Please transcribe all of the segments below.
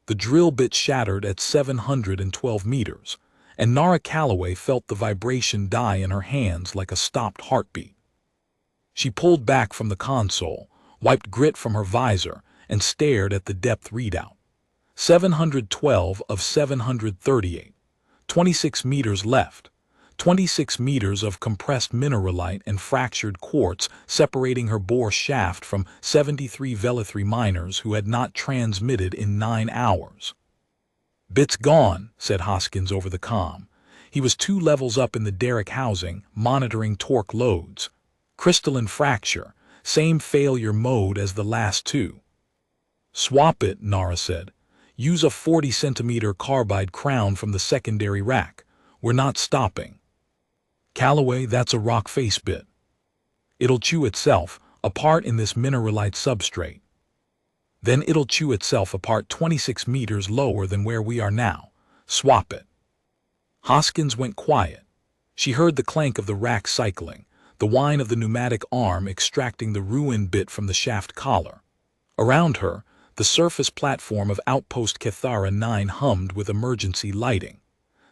The drill bit shattered at 712 meters, and Nara Calloway felt the vibration die in her hands like a stopped heartbeat. She pulled back from the console, wiped grit from her visor, and stared at the depth readout. 712 of 738. 26 meters left. 26 meters of compressed mineralite and fractured quartz separating her bore shaft from 73 Velithri miners who had not transmitted in 9 hours. "Bit's gone," said Hoskins over the comm. He was 2 levels up in the derrick housing, monitoring torque loads. "Crystalline fracture, same failure mode as the last 2. "Swap it," Nara said. "Use a 40-centimeter carbide crown from the secondary rack. We're not stopping." "Calloway, that's a rock face bit. It'll chew itself apart in this mineralite substrate. Then it'll chew itself apart 26 meters lower than where we are now. Swap it." Hoskins went quiet. She heard the clank of the rack cycling, the whine of the pneumatic arm extracting the ruined bit from the shaft collar. Around her, the surface platform of Outpost Cathara 9 hummed with emergency lighting.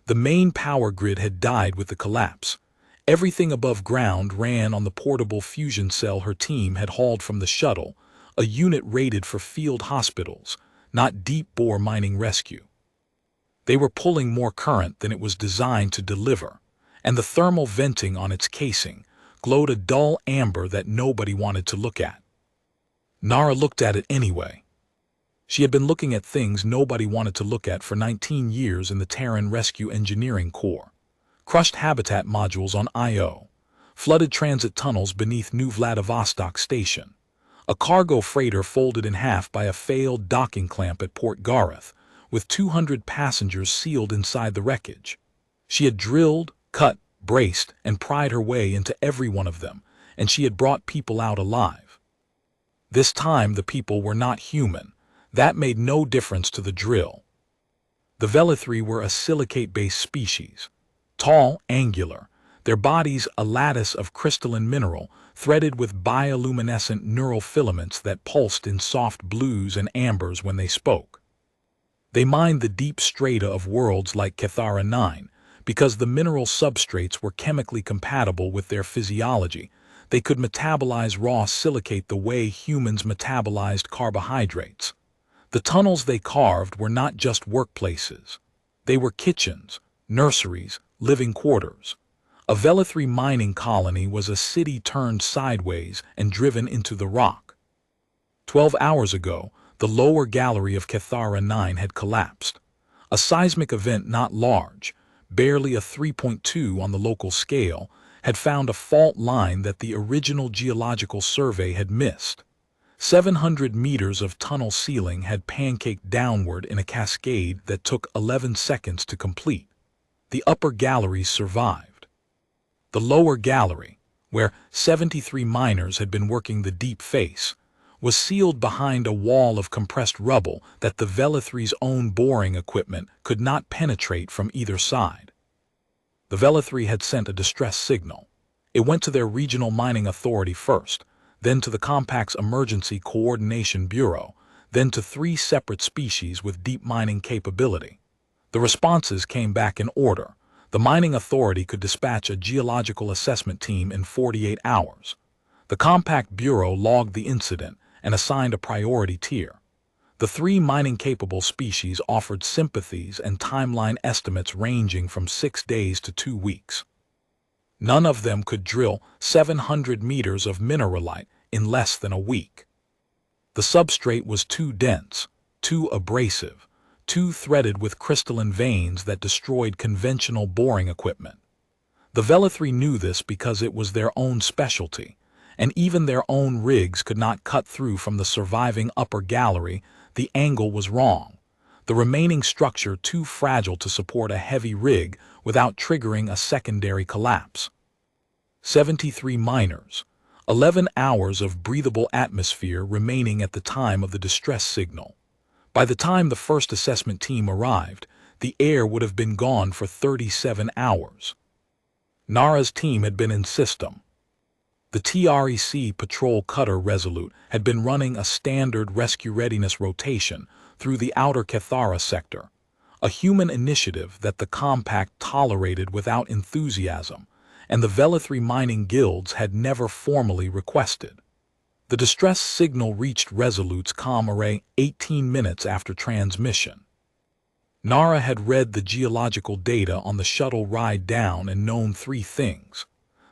The main power grid had died with the collapse. Everything above ground ran on the portable fusion cell her team had hauled from the shuttle, a unit rated for field hospitals, not deep-bore mining rescue. They were pulling more current than it was designed to deliver, and the thermal venting on its casing glowed a dull amber that nobody wanted to look at. Nara looked at it anyway. She had been looking at things nobody wanted to look at for 19 years in the Terran Rescue Engineering Corps. Crushed habitat modules on Io, flooded transit tunnels beneath New Vladivostok Station, a cargo freighter folded in half by a failed docking clamp at Port Gareth, with 200 passengers sealed inside the wreckage. She had drilled, cut, braced, and pried her way into every one of them, and she had brought people out alive. This time the people were not human. That made no difference to the drill. The Velithri were a silicate-based species. Tall, angular, their bodies a lattice of crystalline mineral threaded with bioluminescent neural filaments that pulsed in soft blues and ambers when they spoke. They mined the deep strata of worlds like Cathara 9 because the mineral substrates were chemically compatible with their physiology. They could metabolize raw silicate the way humans metabolized carbohydrates. The tunnels they carved were not just workplaces. They were kitchens, nurseries, living quarters. A Velithri mining colony was a city turned sideways and driven into the rock. 12 hours ago, the lower gallery of Cathara 9 had collapsed. A seismic event not large, barely a 3.2 on the local scale, had found a fault line that the original geological survey had missed. 700 meters of tunnel ceiling had pancaked downward in a cascade that took 11 seconds to complete. The upper galleries survived. The lower gallery, where 73 miners had been working the deep face, was sealed behind a wall of compressed rubble that the Velithri's own boring equipment could not penetrate from either side. The Velithri had sent a distress signal. It went to their regional mining authority first, then to the Compact's Emergency Coordination Bureau, then to 3 separate species with deep mining capability. The responses came back in order. The mining authority could dispatch a geological assessment team in 48 hours. The Compact Bureau logged the incident and assigned a priority tier. The 3 mining-capable species offered sympathies and timeline estimates ranging from 6 days to 2 weeks. None of them could drill 700 meters of mineralite in less than a week. The substrate was too dense, too abrasive, too threaded with crystalline veins that destroyed conventional boring equipment. The Velithri knew this because it was their own specialty, and even their own rigs could not cut through from the surviving upper gallery. The angle was wrong. The remaining structure too fragile to support a heavy rig without triggering a secondary collapse. 73 miners, 11 hours of breathable atmosphere remaining at the time of the distress signal. By the time the first assessment team arrived, the air would have been gone for 37 hours. Nara's team had been in system. The TREC patrol cutter Resolute had been running a standard rescue readiness rotation, through the outer Cathara sector, a human initiative that the compact tolerated without enthusiasm, and the Velithri mining guilds had never formally requested. The distress signal reached Resolute's comm array 18 minutes after transmission. Nara had read the geological data on the shuttle ride down and known three things.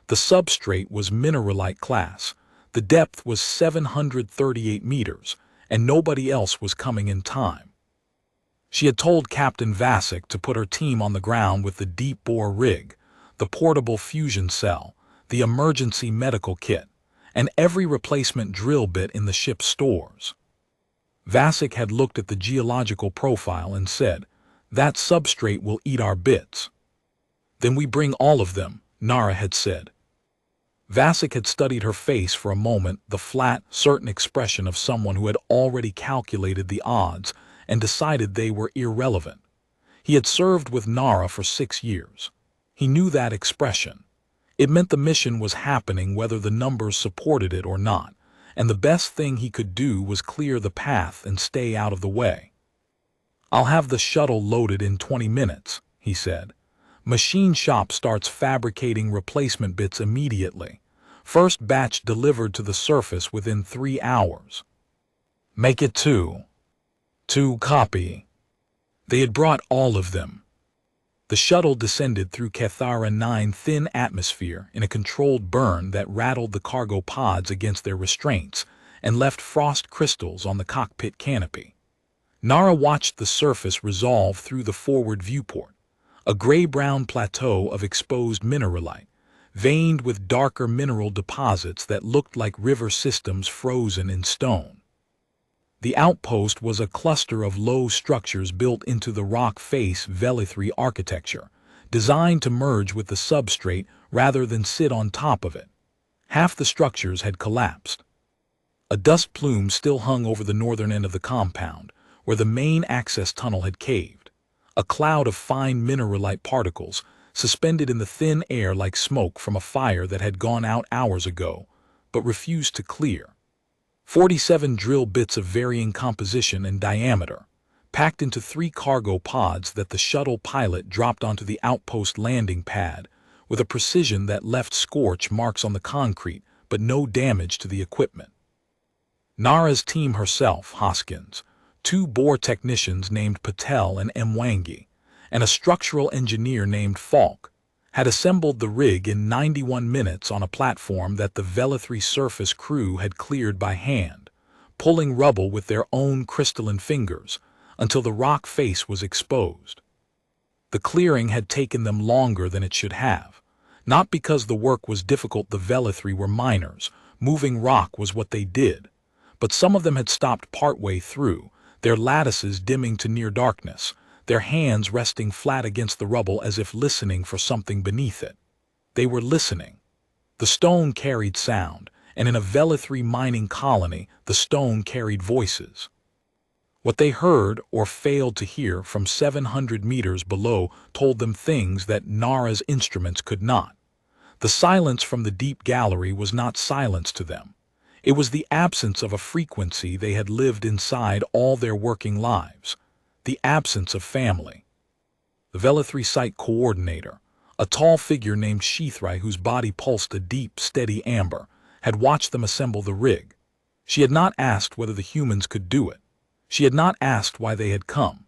The substrate was mineralite class, the depth was 738 meters, and nobody else was coming in time. She had told Captain Vasic to put her team on the ground with the deep-bore rig, the portable fusion cell, the emergency medical kit, and every replacement drill bit in the ship's stores. Vasic had looked at the geological profile and said, "That substrate will eat our bits." "Then we bring all of them," Nara had said. Vasic had studied her face for a moment, the flat, certain expression of someone who had already calculated the odds and decided they were irrelevant. He had served with Nara for 6 years. He knew that expression. It meant the mission was happening whether the numbers supported it or not, and the best thing he could do was clear the path and stay out of the way. "I'll have the shuttle loaded in 20 minutes, he said. "Machine shop starts fabricating replacement bits immediately. First batch delivered to the surface within 3 hours. Make it 2. 2 copy." They had brought all of them. The shuttle descended through Cathara 9 thin atmosphere in a controlled burn that rattled the cargo pods against their restraints and left frost crystals on the cockpit canopy. Nara watched the surface resolve through the forward viewport, a gray-brown plateau of exposed mineralite, veined with darker mineral deposits that looked like river systems frozen in stone. The outpost was a cluster of low structures built into the rock face Velithri architecture, designed to merge with the substrate rather than sit on top of it. Half the structures had collapsed. A dust plume still hung over the northern end of the compound, where the main access tunnel had caved, a cloud of fine mineralite particles suspended in the thin air like smoke from a fire that had gone out hours ago, but refused to clear. 47 drill bits of varying composition and diameter, packed into 3 cargo pods that the shuttle pilot dropped onto the outpost landing pad with a precision that left scorch marks on the concrete but no damage to the equipment. Nara's team herself, Hoskins, 2 bore technicians named Patel and Mwangi, and a structural engineer named Falk, had assembled the rig in 91 minutes on a platform that the Velithri surface crew had cleared by hand, pulling rubble with their own crystalline fingers until the rock face was exposed. The clearing had taken them longer than it should have, not because the work was difficult. The Velithri were miners, moving rock was what they did, but some of them had stopped partway through, their lattices dimming to near darkness, their hands resting flat against the rubble as if listening for something beneath it. They were listening. The stone carried sound, and in a Velithri mining colony, the stone carried voices. What they heard or failed to hear from 700 meters below told them things that Nara's instruments could not. The silence from the deep gallery was not silence to them. It was the absence of a frequency they had lived inside all their working lives. The absence of family. The Velithri site coordinator, a tall figure named Sheathrai whose body pulsed a deep, steady amber, had watched them assemble the rig. She had not asked whether the humans could do it. She had not asked why they had come.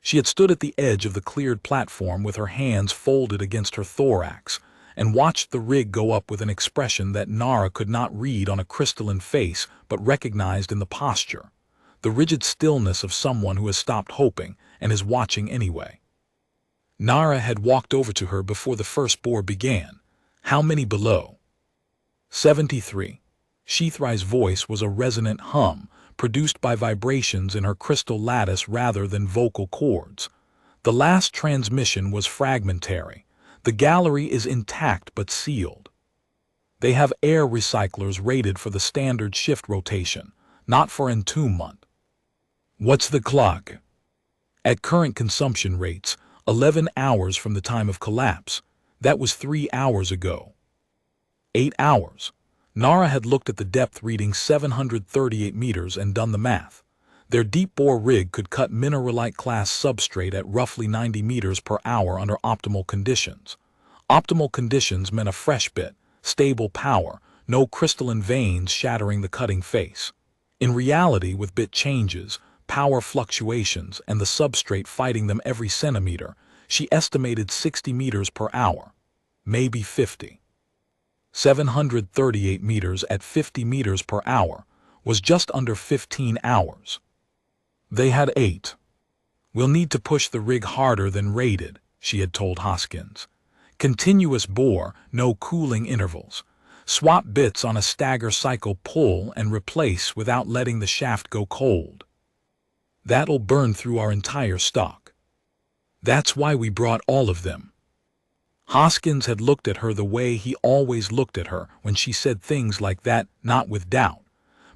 She had stood at the edge of the cleared platform with her hands folded against her thorax and watched the rig go up with an expression that Nara could not read on a crystalline face but recognized in the posture. The rigid stillness of someone who has stopped hoping and is watching anyway. Nara had walked over to her before the first bore began. "How many below?" 73. Sheathrai's voice was a resonant hum, produced by vibrations in her crystal lattice rather than vocal cords. The last transmission was fragmentary. The gallery is intact but sealed. They have air recyclers rated for the standard shift rotation, not for entombment. "What's the clock?" "At current consumption rates, 11 hours from the time of collapse. That was 3 hours ago." 8 hours. Nara had looked at the depth reading 738 meters and done the math. Their deep-bore rig could cut mineralite-class substrate at roughly 90 meters per hour under optimal conditions. Optimal conditions meant a fresh bit, stable power, no crystalline veins shattering the cutting face. In reality, with bit changes, power fluctuations, and the substrate fighting them every centimeter, she estimated 60 meters per hour, maybe 50. 738 meters at 50 meters per hour was just under 15 hours. They had 8. "We'll need to push the rig harder than rated," she had told Hoskins. "Continuous bore, no cooling intervals. Swap bits on a stagger cycle, pull and replace without letting the shaft go cold. That'll burn through our entire stock. That's why we brought all of them." Hoskins had looked at her the way he always looked at her when she said things like that, not with doubt,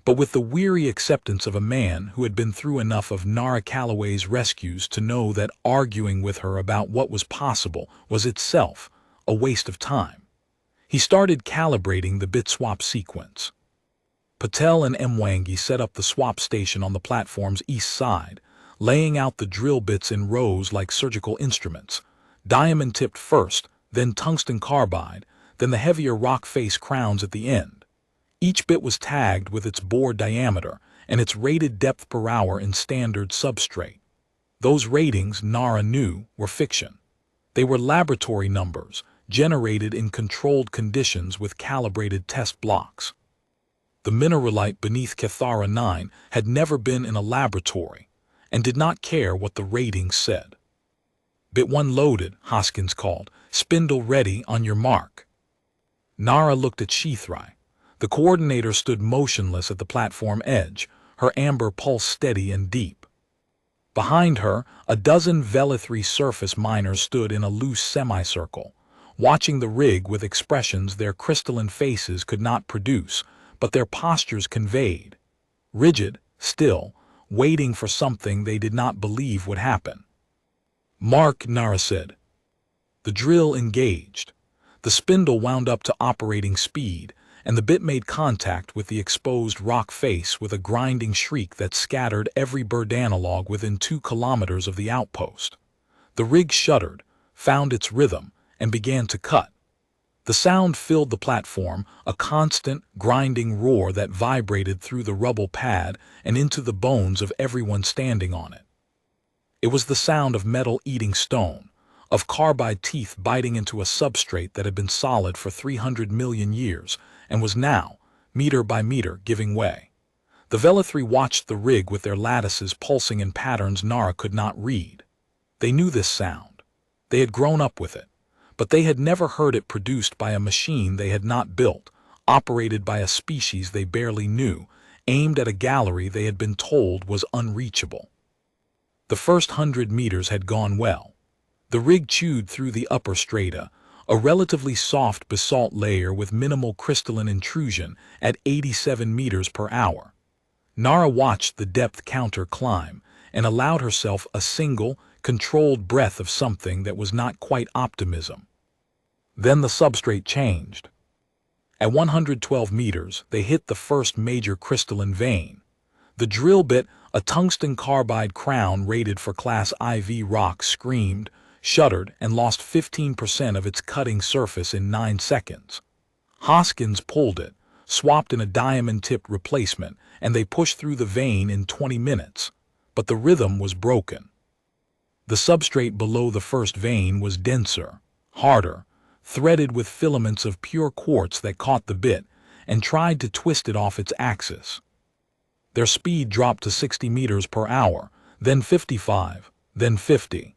but with the weary acceptance of a man who had been through enough of Nara Calloway's rescues to know that arguing with her about what was possible was itself a waste of time. He started calibrating the bit swap sequence. Patel and Mwangi set up the swap station on the platform's east side, laying out the drill bits in rows like surgical instruments, diamond-tipped first, then tungsten carbide, then the heavier rock face crowns at the end. Each bit was tagged with its bore diameter and its rated depth per hour in standard substrate. Those ratings, Nara knew, were fiction. They were laboratory numbers, generated in controlled conditions with calibrated test blocks. The mineralite beneath Cathara 9 had never been in a laboratory and did not care what the ratings said. "Bit 1 loaded," Hoskins called. "Spindle ready, on your mark." Nara looked at Sheathry. The coordinator stood motionless at the platform edge, her amber pulse steady and deep. Behind her, a dozen Velithry surface miners stood in a loose semicircle, watching the rig with expressions their crystalline faces could not produce, but their postures conveyed. Rigid, still, waiting for something they did not believe would happen. "Mark," Nara said. The drill engaged. The spindle wound up to operating speed, and the bit made contact with the exposed rock face with a grinding shriek that scattered every bird analog within 2 kilometers of the outpost. The rig shuddered, found its rhythm, and began to cut. The sound filled the platform, a constant, grinding roar that vibrated through the rubble pad and into the bones of everyone standing on it. It was the sound of metal eating stone, of carbide teeth biting into a substrate that had been solid for 300 million years and was now, meter by meter, giving way. The Velithry watched the rig with their lattices pulsing in patterns Nara could not read. They knew this sound. They had grown up with it. But they had never heard it produced by a machine they had not built, operated by a species they barely knew, aimed at a gallery they had been told was unreachable. The first 100 meters had gone well. The rig chewed through the upper strata, a relatively soft basalt layer with minimal crystalline intrusion at 87 meters per hour. Nara watched the depth counter climb and allowed herself a single, controlled breath of something that was not quite optimism. Then the substrate changed. At 112 meters, they hit the first major crystalline vein. The drill bit, a tungsten carbide crown rated for Class IV rock, screamed, shuddered, and lost 15% of its cutting surface in 9 seconds. Hoskins pulled it, swapped in a diamond-tipped replacement, and they pushed through the vein in 20 minutes. But the rhythm was broken. The substrate below the first vein was denser, harder, threaded with filaments of pure quartz that caught the bit and tried to twist it off its axis. Their speed dropped to 60 meters per hour, then 55, then 50.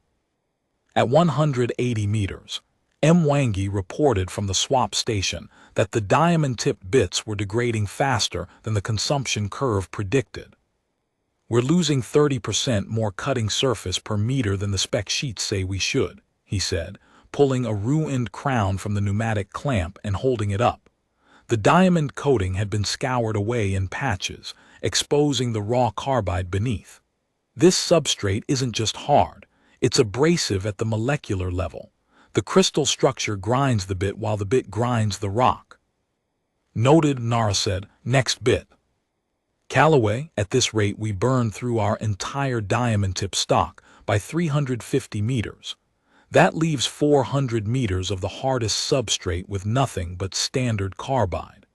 At 180 meters, Mwangi reported from the swap station that the diamond-tipped bits were degrading faster than the consumption curve predicted. "We're losing 30% more cutting surface per meter than the spec sheets say we should," he said, pulling a ruined crown from the pneumatic clamp and holding it up. The diamond coating had been scoured away in patches, exposing the raw carbide beneath. "This substrate isn't just hard, it's abrasive at the molecular level. The crystal structure grinds the bit while the bit grinds the rock." "Noted," Nara said. "Next bit." Callaway, at this rate we burn through our entire diamond tip stock by 350 meters. That leaves 400 meters of the hardest substrate with nothing but standard carbide.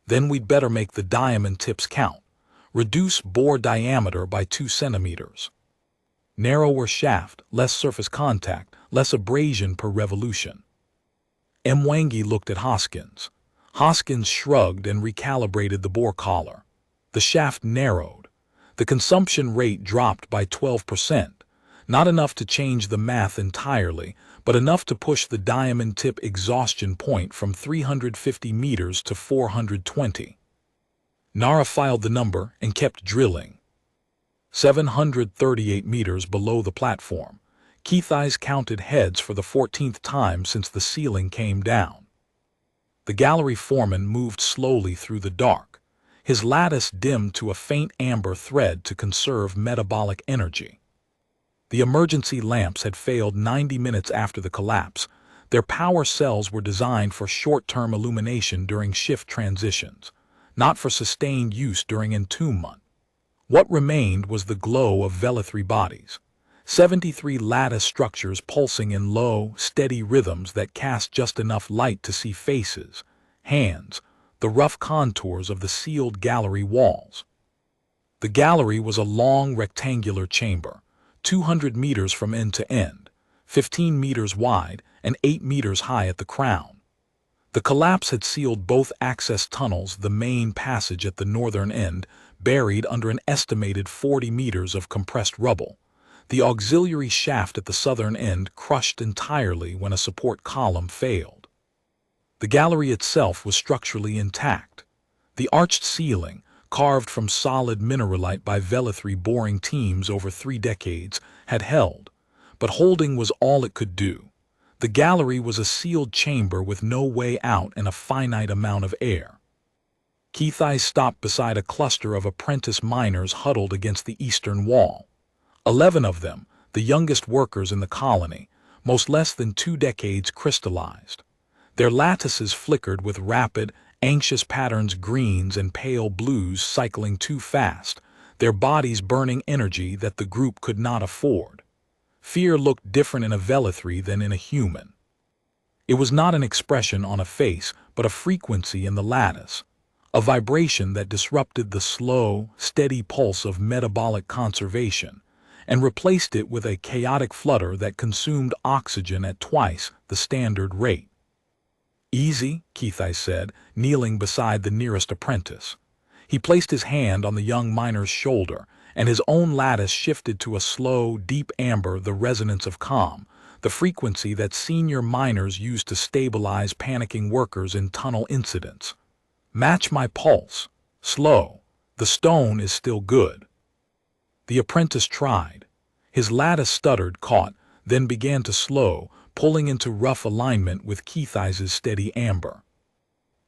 Then we'd better make the diamond tips count. Reduce bore diameter by 2 centimeters. Narrower shaft, less surface contact, less abrasion per revolution. Mwangi looked at Hoskins. Hoskins shrugged and recalibrated the bore collar. The shaft narrowed. The consumption rate dropped by 12%. Not enough to change the math entirely, but enough to push the diamond tip exhaustion point from 350 meters to 420. Nara filed the number and kept drilling. 738 meters below the platform. Keith's eyes counted heads for the 14th time since the ceiling came down. The gallery foreman moved slowly through the dark. His lattice dimmed to a faint amber thread to conserve metabolic energy. The emergency lamps had failed 90 minutes after the collapse. Their power cells were designed for short-term illumination during shift transitions, not for sustained use during entombment. What remained was the glow of Velethri bodies, 73 lattice structures pulsing in low, steady rhythms that cast just enough light to see faces, hands, the rough contours of the sealed gallery walls. The gallery was a long rectangular chamber, 200 meters from end to end, 15 meters wide and 8 meters high at the crown. The collapse had sealed both access tunnels, the main passage at the northern end, buried under an estimated 40 meters of compressed rubble. The auxiliary shaft at the southern end crushed entirely when a support column failed. The gallery itself was structurally intact. The arched ceiling, carved from solid mineralite by Velethri boring teams over 3 decades, had held, but holding was all it could do. The gallery was a sealed chamber with no way out and a finite amount of air. Keith's eyes stopped beside a cluster of apprentice miners huddled against the eastern wall. 11 of them, the youngest workers in the colony, most less than 2 decades crystallized. Their lattices flickered with rapid, anxious patterns, greens and pale blues cycling too fast, their bodies burning energy that the group could not afford. Fear looked different in a Velethri than in a human. It was not an expression on a face, but a frequency in the lattice, a vibration that disrupted the slow, steady pulse of metabolic conservation, and replaced it with a chaotic flutter that consumed oxygen at twice the standard rate. "Easy," Keith said, kneeling beside the nearest apprentice. He placed his hand on the young miner's shoulder, and his own lattice shifted to a slow, deep amber, the resonance of calm, the frequency that senior miners used to stabilize panicking workers in tunnel incidents. "Match my pulse. Slow. The stone is still good." The apprentice tried. His lattice stuttered, caught, then began to slow, pulling into rough alignment with Keith's steady amber.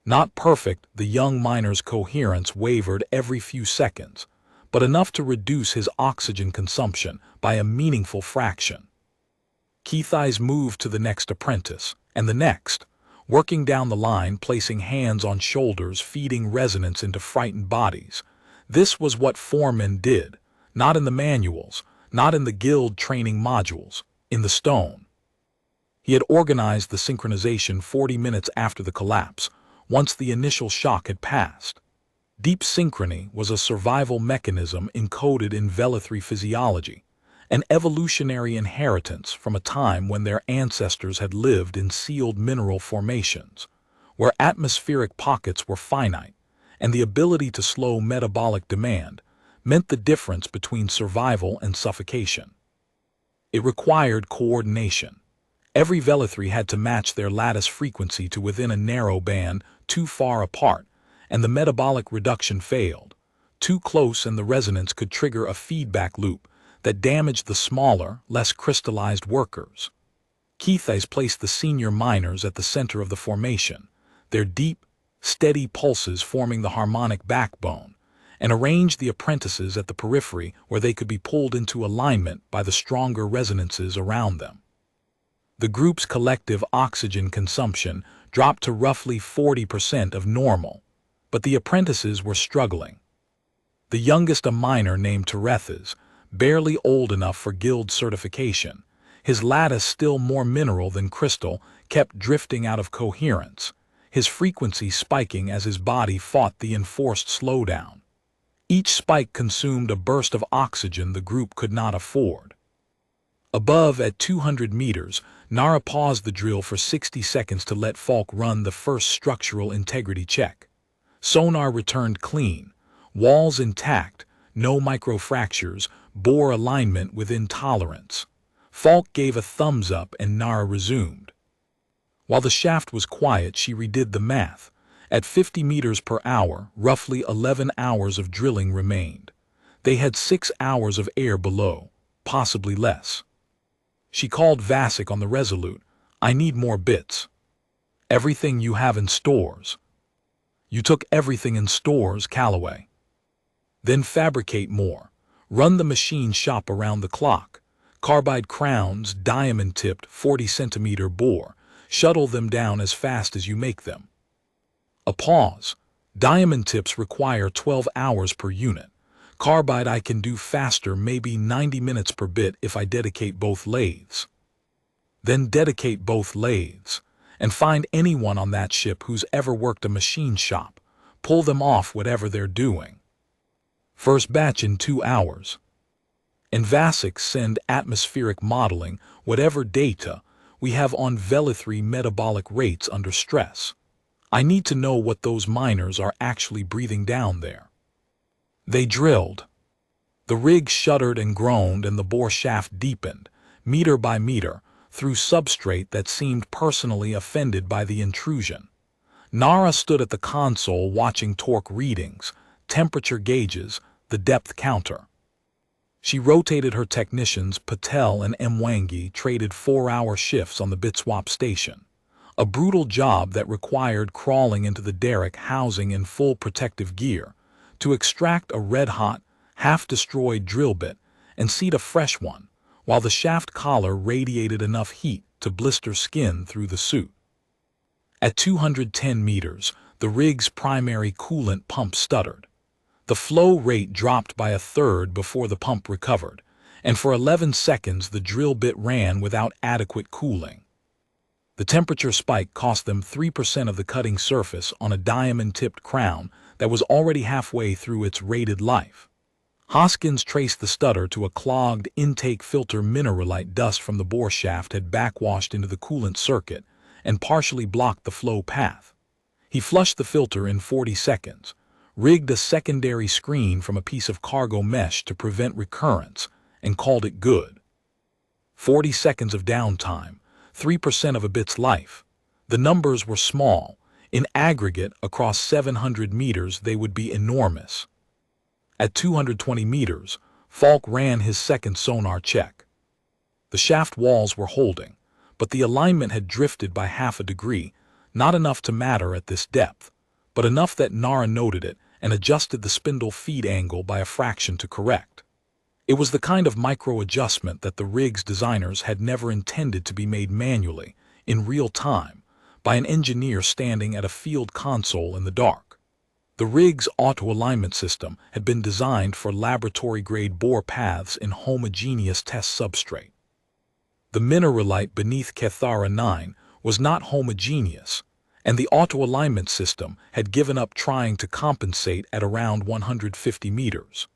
Not perfect, the young miner's coherence wavered every few seconds, but enough to reduce his oxygen consumption by a meaningful fraction. Keith's moved to the next apprentice, and the next, working down the line, placing hands on shoulders, feeding resonance into frightened bodies. This was what foremen did, not in the manuals, not in the guild training modules, in the stone. He had organized the synchronization 40 minutes after the collapse, once the initial shock had passed. Deep synchrony was a survival mechanism encoded in Velethri physiology, an evolutionary inheritance from a time when their ancestors had lived in sealed mineral formations, where atmospheric pockets were finite, and the ability to slow metabolic demand meant the difference between survival and suffocation. It required coordination. Every Velethri had to match their lattice frequency to within a narrow band, too far apart, and the metabolic reduction failed. Too close and the resonance could trigger a feedback loop that damaged the smaller, less crystallized workers. Keith placed the senior miners at the center of the formation, their deep, steady pulses forming the harmonic backbone, and arranged the apprentices at the periphery where they could be pulled into alignment by the stronger resonances around them. The group's collective oxygen consumption dropped to roughly 40% of normal, but the apprentices were struggling. The youngest a miner named Terethes, barely old enough for guild certification. His lattice, still more mineral than crystal, kept drifting out of coherence, his frequency spiking as his body fought the enforced slowdown. Each spike consumed a burst of oxygen the group could not afford. Above, at 200 meters, Nara paused the drill for 60 seconds to let Falk run the first structural integrity check. Sonar returned clean, walls intact, no microfractures, bore alignment within tolerance. Falk gave a thumbs up and Nara resumed. While the shaft was quiet, she redid the math. At 50 meters per hour, roughly 11 hours of drilling remained. They had 6 hours of air below, possibly less. She called Vasek on the Resolute. I need more bits. Everything you have in stores. You took everything in stores, Calloway. Then fabricate more. Run the machine shop around the clock. Carbide crowns, diamond-tipped, 40-centimeter bore. Shuttle them down as fast as you make them. A pause. Diamond tips require 12 hours per unit. Carbide I can do faster, maybe 90 minutes per bit if I dedicate both lathes. Then dedicate both lathes. And find anyone on that ship who's ever worked a machine shop. Pull them off whatever they're doing. First batch in 2 hours. And Vasek, send atmospheric modeling, whatever data we have on Velithry metabolic rates under stress. I need to know what those miners are actually breathing down there. They drilled. The rig shuddered and groaned and the bore shaft deepened, meter by meter, through substrate that seemed personally offended by the intrusion. Nara stood at the console watching torque readings, temperature gauges, the depth counter. She rotated her technicians. Patel and Mwangi traded 4-hour shifts on the bit-swap station. A brutal job that required crawling into the derrick housing in full protective gear to extract a red-hot, half-destroyed drill bit and seat a fresh one, while the shaft collar radiated enough heat to blister skin through the suit. At 210 meters, the rig's primary coolant pump stuttered. The flow rate dropped by 1/3 before the pump recovered, and for 11 seconds the drill bit ran without adequate cooling. The temperature spike cost them 3% of the cutting surface on a diamond-tipped crown that was already halfway through its rated life. Hoskins traced the stutter to a clogged intake filter. Mineralite dust from the bore shaft had backwashed into the coolant circuit and partially blocked the flow path. He flushed the filter in 40 seconds, rigged a secondary screen from a piece of cargo mesh to prevent recurrence, and called it good. 40 seconds of downtime, 3% of a bit's life. The numbers were small. In aggregate, across 700 meters, they would be enormous. At 220 meters, Falk ran his second sonar check. The shaft walls were holding, but the alignment had drifted by half a degree, not enough to matter at this depth, but enough that Nara noted it and adjusted the spindle feed angle by a fraction to correct. It was the kind of micro-adjustment that the rig's designers had never intended to be made manually, in real time, by an engineer standing at a field console in the dark. The rig's auto-alignment system had been designed for laboratory-grade bore paths in homogeneous test substrate. The mineralite beneath Cathara 9 was not homogeneous, and the auto-alignment system had given up trying to compensate at around 150 meters.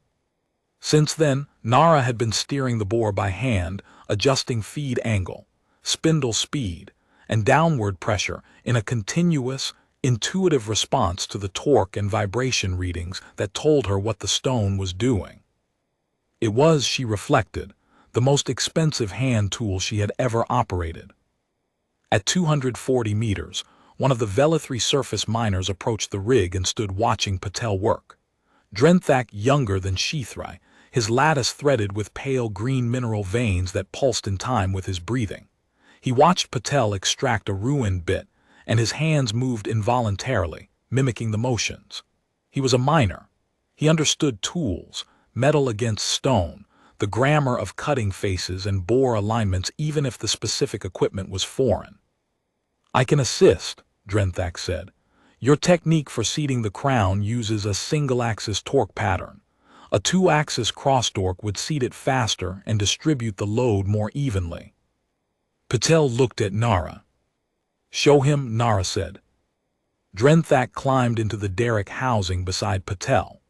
Since then, Nara had been steering the bore by hand, adjusting feed angle, spindle speed, and downward pressure in a continuous, intuitive response to the torque and vibration readings that told her what the stone was doing. It was, she reflected, the most expensive hand tool she had ever operated. At 240 meters, one of the Velithry surface miners approached the rig and stood watching Patel work. Drenthak, younger than Sheathry, his lattice threaded with pale green mineral veins that pulsed in time with his breathing. He watched Patel extract a ruined bit, and his hands moved involuntarily, mimicking the motions. He was a miner. He understood tools, metal against stone, the grammar of cutting faces and bore alignments even if the specific equipment was foreign. I can assist, Drenthak said. Your technique for seating the crown uses a single-axis torque pattern. A two-axis crossdock would seat it faster and distribute the load more evenly. Patel looked at Nara. "Show him," Nara said. Drenthak climbed into the derrick housing beside Patel.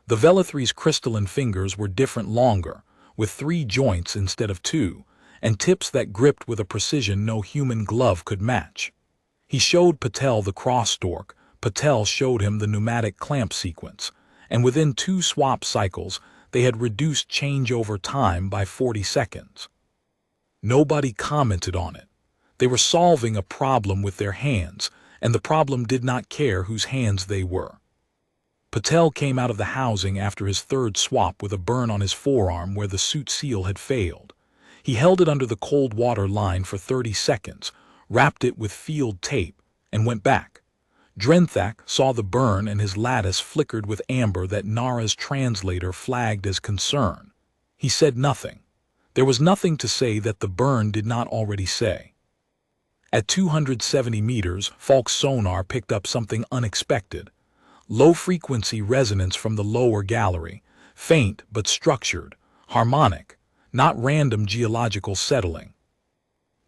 The Velathri's crystalline fingers were different, longer, with 3 joints instead of 2, and tips that gripped with a precision no human glove could match. He showed Patel the crossdock. Patel showed him the pneumatic clamp sequence, and within 2 swap cycles, they had reduced changeover time by 40 seconds. Nobody commented on it. They were solving a problem with their hands, and the problem did not care whose hands they were. Patel came out of the housing after his 3rd swap with a burn on his forearm where the suit seal had failed. He held it under the cold water line for 30 seconds, wrapped it with field tape, and went back. Drenthak saw the burn and his lattice flickered with amber that Nara's translator flagged as concern. He said nothing. There was nothing to say that the burn did not already say. At 270 meters, Falk's sonar picked up something unexpected. Low-frequency resonance from the lower gallery, faint but structured, harmonic, not random geological settling.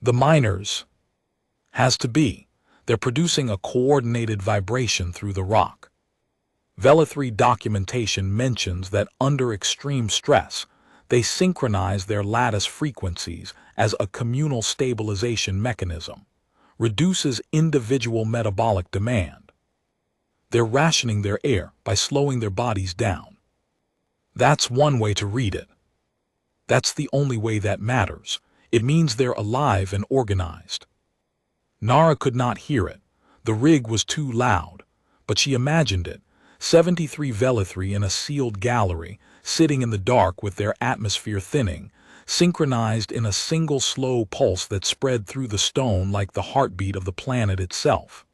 The miners has to be. They're producing a coordinated vibration through the rock. Velathri documentation mentions that under extreme stress, they synchronize their lattice frequencies as a communal stabilization mechanism, reduces individual metabolic demand. They're rationing their air by slowing their bodies down. That's one way to read it. That's the only way that matters. It means they're alive and organized. Nara could not hear it. The rig was too loud, but she imagined it. 73 Velathri in a sealed gallery, sitting in the dark with their atmosphere thinning, synchronized in a single slow pulse that spread through the stone like the heartbeat of the planet itself.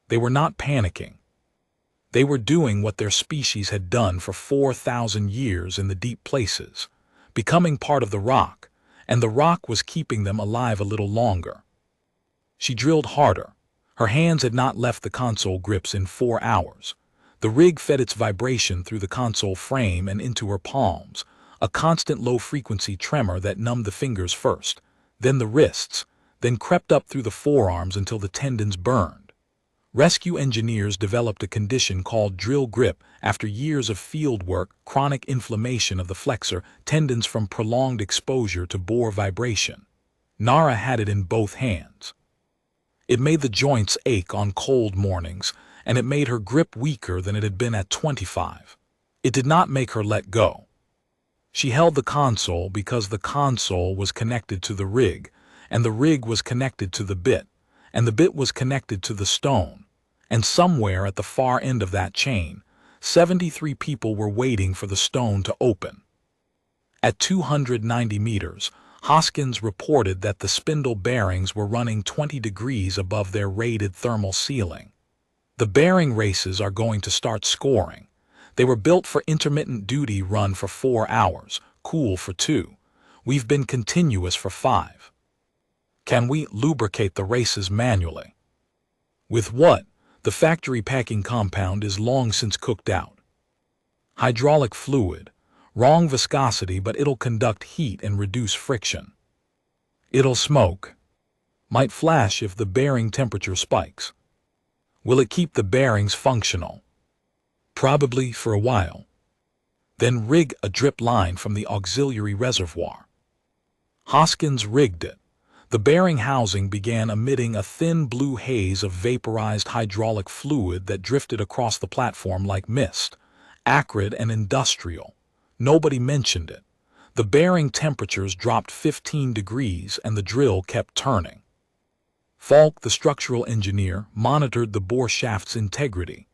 They were not panicking. They were doing what their species had done for 4,000 years in the deep places, becoming part of the rock, and the rock was keeping them alive a little longer. She drilled harder. Her hands had not left the console grips in 4 hours. The rig fed its vibration through the console frame and into her palms, a constant low-frequency tremor that numbed the fingers first, then the wrists, then crept up through the forearms until the tendons burned. Rescue engineers developed a condition called drill grip after years of field work, chronic inflammation of the flexor tendons from prolonged exposure to bore vibration. Nara had it in both hands. It made the joints ache on cold mornings, and it made her grip weaker than it had been at 25. It did not make her let go. She held the console because the console was connected to the rig, and the rig was connected to the bit, and the bit was connected to the stone. And somewhere at the far end of that chain, 73 people were waiting for the stone to open. At 290 meters, Hoskins reported that the spindle bearings were running 20 degrees above their rated thermal ceiling. The bearing races are going to start scoring. They were built for intermittent duty run for 4 hours, cool for 2. We've been continuous for 5. Can we lubricate the races manually? With what? The factory packing compound is long since cooked out. Hydraulic fluid. Wrong viscosity, but it'll conduct heat and reduce friction. It'll smoke. Might flash if the bearing temperature spikes. Will it keep the bearings functional? Probably for a while. Then rig a drip line from the auxiliary reservoir. Hoskins rigged it. The bearing housing began emitting a thin blue haze of vaporized hydraulic fluid that drifted across the platform like mist, acrid and industrial. Nobody mentioned it. The bearing temperatures dropped 15 degrees and the drill kept turning. Falk, the structural engineer, monitored the bore shaft's integrity.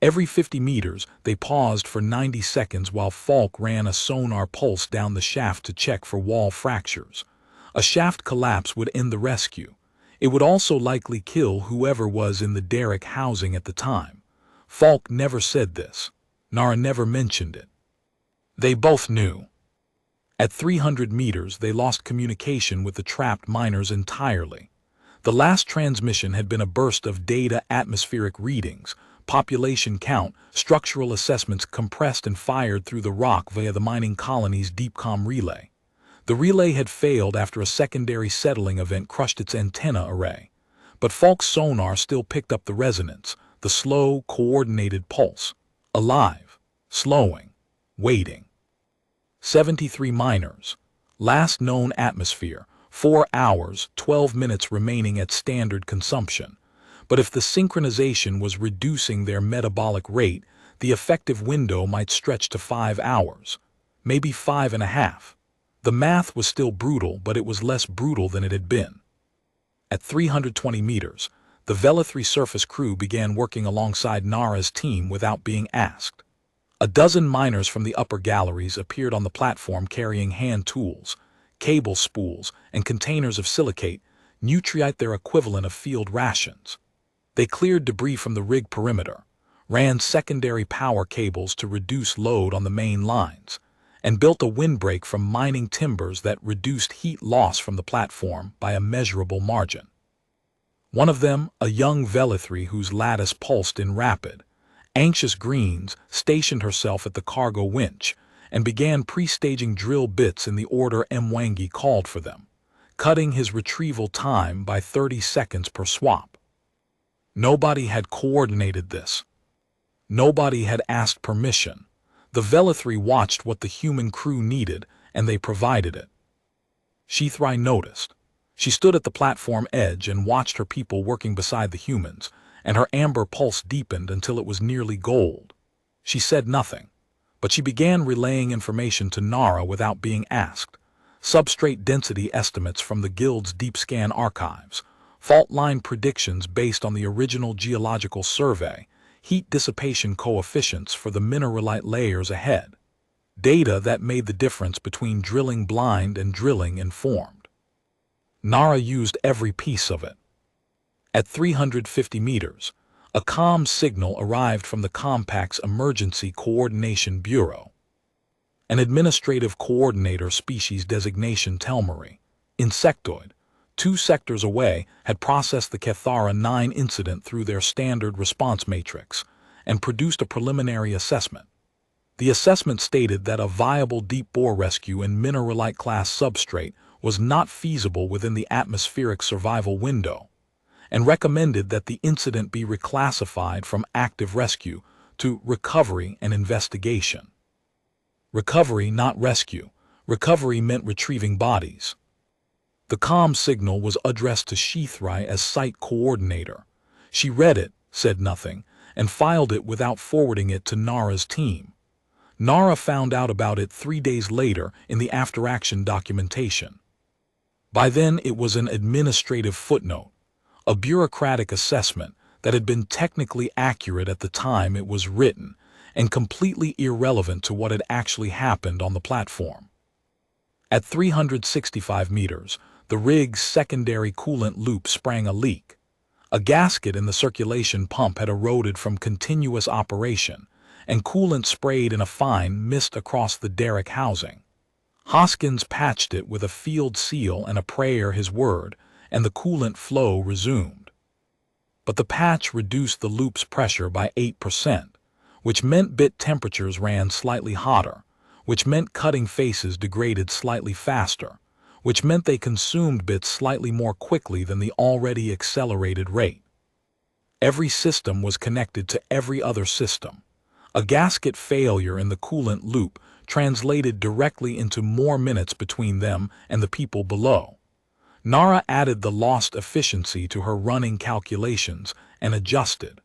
Every 50 meters, they paused for 90 seconds while Falk ran a sonar pulse down the shaft to check for wall fractures. A shaft collapse would end the rescue. It would also likely kill whoever was in the derrick housing at the time. Falk never said this. Nara never mentioned it. They both knew. At 300 meters, they lost communication with the trapped miners entirely. The last transmission had been a burst of data atmospheric readings, population count, structural assessments compressed and fired through the rock via the mining colony's deepcom relay. The relay had failed after a secondary settling event crushed its antenna array. But Falk's sonar still picked up the resonance, the slow, coordinated pulse. Alive, slowing, waiting. 73 miners. Last known atmosphere, 4 hours, 12 minutes remaining at standard consumption. But if the synchronization was reducing their metabolic rate, the effective window might stretch to 5 hours, maybe 5.5. The math was still brutal, but it was less brutal than it had been. At 320 meters, the Vela-3 surface crew began working alongside Nara's team without being asked. A dozen miners from the upper galleries appeared on the platform carrying hand tools, cable spools, and containers of silicate, nutrite their equivalent of field rations. They cleared debris from the rig perimeter, ran secondary power cables to reduce load on the main lines, and built a windbreak from mining timbers that reduced heat loss from the platform by a measurable margin. One of them, a young Vela-3 whose lattice pulsed in rapid, anxious greens, stationed herself at the cargo winch and began pre-staging drill bits in the order Mwangi called for them, cutting his retrieval time by 30 seconds per swap. Nobody had coordinated this. Nobody had asked permission. The Vela-3 watched what the human crew needed, and they provided it. Shithrai noticed. She stood at the platform edge and watched her people working beside the humans, and her amber pulse deepened until it was nearly gold. She said nothing, but she began relaying information to Nara without being asked. Substrate density estimates from the Guild's deep scan archives, fault line predictions based on the original geological survey, heat dissipation coefficients for the mineralite layers ahead. Data that made the difference between drilling blind and drilling informed. Nara used every piece of it. At 350 meters, a comm signal arrived from the Compact's Emergency Coordination Bureau. An administrative coordinator species designation Telmari, insectoid, 2 sectors away, had processed the Cathara 9 incident through their standard response matrix and produced a preliminary assessment. The assessment stated that a viable deep-bore rescue in mineralite-class substrate was not feasible within the atmospheric survival window, and recommended that the incident be reclassified from active rescue to recovery and investigation. Recovery, not rescue. Recovery meant retrieving bodies. The comm signal was addressed to Shithrai as site coordinator. She read it, said nothing, and filed it without forwarding it to Nara's team. Nara found out about it 3 days later in the after-action documentation. By then it was an administrative footnote, a bureaucratic assessment that had been technically accurate at the time it was written and completely irrelevant to what had actually happened on the platform. At 365 meters, the rig's secondary coolant loop sprang a leak. A gasket in the circulation pump had eroded from continuous operation, and coolant sprayed in a fine mist across the derrick housing. Hoskins patched it with a field seal and a prayer his word, and the coolant flow resumed. But the patch reduced the loop's pressure by 8%, which meant bit temperatures ran slightly hotter, which meant cutting faces degraded slightly faster, which meant they consumed bits slightly more quickly than the already accelerated rate. Every system was connected to every other system. A gasket failure in the coolant loop translated directly into more minutes between them and the people below. Nara added the lost efficiency to her running calculations and adjusted.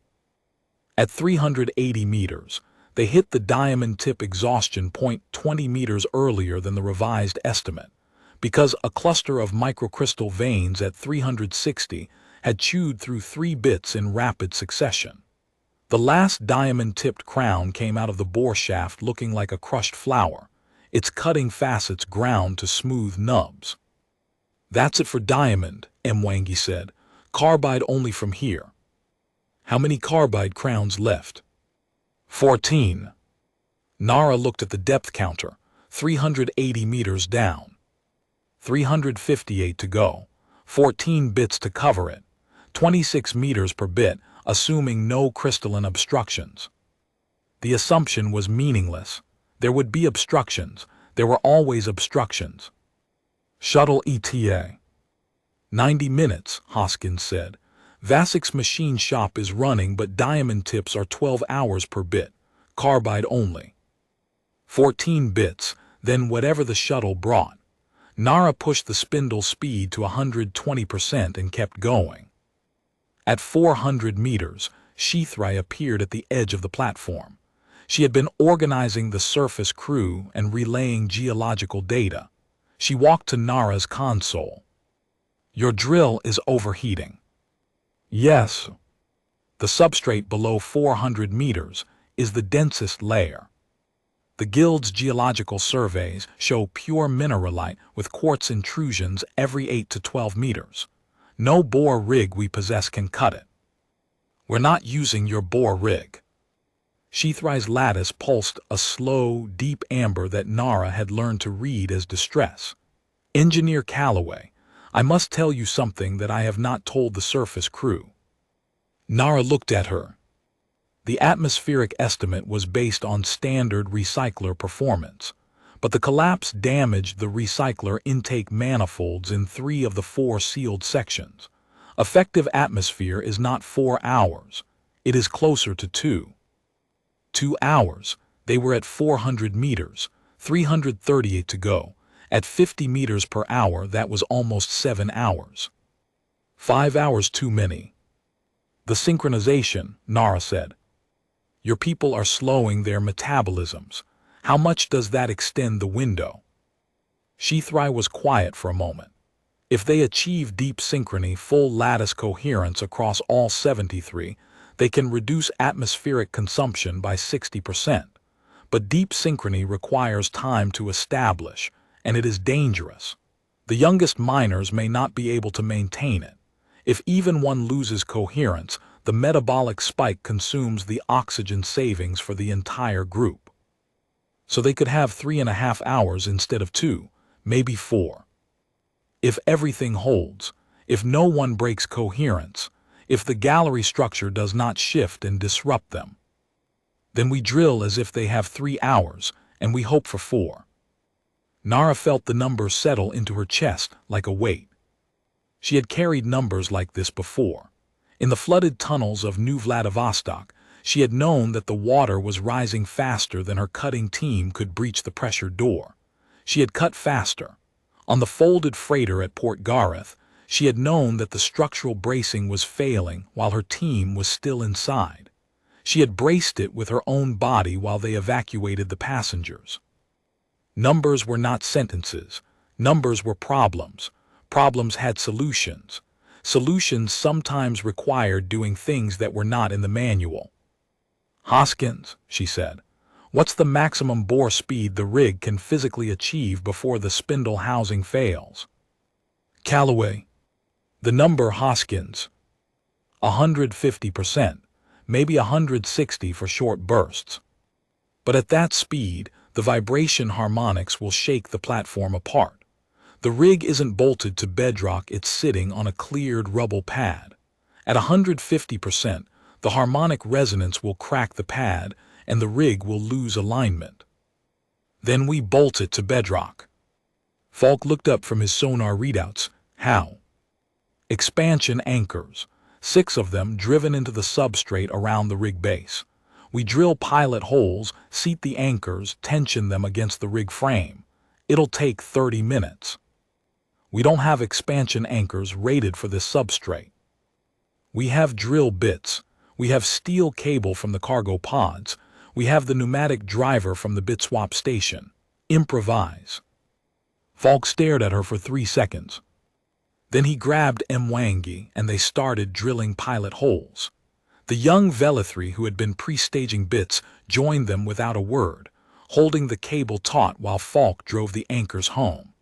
At 380 meters, they hit the diamond tip exhaustion point 20 meters earlier than the revised estimate, because a cluster of microcrystal veins at 360 had chewed through 3 bits in rapid succession. The last diamond-tipped crown came out of the bore shaft looking like a crushed flower, its cutting facets ground to smooth nubs. "That's it for diamond," Mwangi said. "Carbide only from here." "How many carbide crowns left?" 14. Nara looked at the depth counter, 380 meters down. 358 to go, 14 bits to cover it, 26 meters per bit, assuming no crystalline obstructions. The assumption was meaningless. There would be obstructions. There were always obstructions. Shuttle ETA. 90 minutes, Hoskins said. Vasik's machine shop is running, but diamond tips are 12 hours per bit. Carbide only. 14 bits, then whatever the shuttle brought. Nara pushed the spindle speed to 120% and kept going. At 400 meters, Sheathrai appeared at the edge of the platform. She had been organizing the surface crew and relaying geological data. She walked to Nara's console. "Your drill is overheating." "Yes." "The substrate below 400 meters is the densest layer. The Guild's geological surveys show pure mineralite with quartz intrusions every 8 to 12 meters. No bore rig we possess can cut it." "We're not using your bore rig." Sheathrai's lattice pulsed a slow, deep amber that Nara had learned to read as distress. "Engineer Calloway, I must tell you something that I have not told the surface crew." Nara looked at her. The atmospheric estimate was based on standard recycler performance, but the collapse damaged the recycler intake manifolds in 3 of the 4 sealed sections. Effective atmosphere is not 4 hours. It is closer to 2. 2 hours. They were at 400 meters, 338 to go. At 50 meters per hour, that was almost 7 hours. 5 hours too many. "The synchronization," Nara said. "Your people are slowing their metabolisms. How much does that extend the window?" Sheathrai was quiet for a moment. "If they achieve deep synchrony, full lattice coherence across all 73, they can reduce atmospheric consumption by 60%. But deep synchrony requires time to establish, and it is dangerous. The youngest miners may not be able to maintain it. If even one loses coherence, the metabolic spike consumes the oxygen savings for the entire group. So they could have 3.5 hours instead of 2, maybe 4. If everything holds, if no one breaks coherence, if the gallery structure does not shift and disrupt them, then we drill as if they have 3 hours, and we hope for 4. Nara felt the number settle into her chest like a weight. She had carried numbers like this before. In the flooded tunnels of New Vladivostok, she had known that the water was rising faster than her cutting team could breach the pressure door. She had cut faster. On the folded freighter at Port Gareth, she had known that the structural bracing was failing while her team was still inside. She had braced it with her own body while they evacuated the passengers. Numbers were not sentences. Numbers were problems. Problems had solutions. Solutions sometimes required doing things that were not in the manual. "Hoskins," she said, "what's the maximum bore speed the rig can physically achieve before the spindle housing fails?" "Calloway." "The number, Hoskins." 150%, maybe 160 for short bursts. But at that speed, the vibration harmonics will shake the platform apart. The rig isn't bolted to bedrock, it's sitting on a cleared rubble pad. At 150%, the harmonic resonance will crack the pad and the rig will lose alignment. Then we bolt it to bedrock. Falk looked up from his sonar readouts. "How?" "Expansion anchors. 6 of them driven into the substrate around the rig base. We drill pilot holes, seat the anchors, tension them against the rig frame. It'll take 30 minutes. We don't have expansion anchors rated for this substrate. We have drill bits. We have steel cable from the cargo pods. We have the pneumatic driver from the bit swap station. Improvise." Falk stared at her for 3 seconds. Then he grabbed Mwangi and they started drilling pilot holes. The young Velithri, who had been pre-staging bits, joined them without a word, holding the cable taut while Falk drove the anchors home.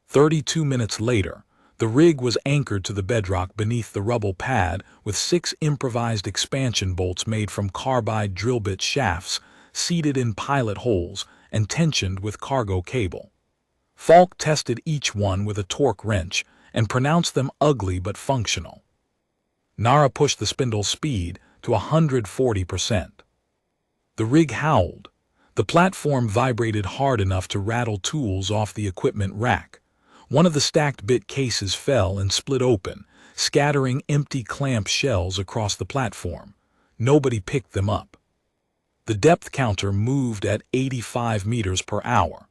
32 minutes later, the rig was anchored to the bedrock beneath the rubble pad with 6 improvised expansion bolts made from carbide drill bit shafts, seated in pilot holes and tensioned with cargo cable. Falk tested each one with a torque wrench and pronounced them ugly but functional. Nara pushed the spindle's speed to 140%. The rig howled. The platform vibrated hard enough to rattle tools off the equipment rack. One of the stacked bit cases fell and split open, scattering empty clamp shells across the platform. Nobody picked them up. The depth counter moved at 85 meters per hour.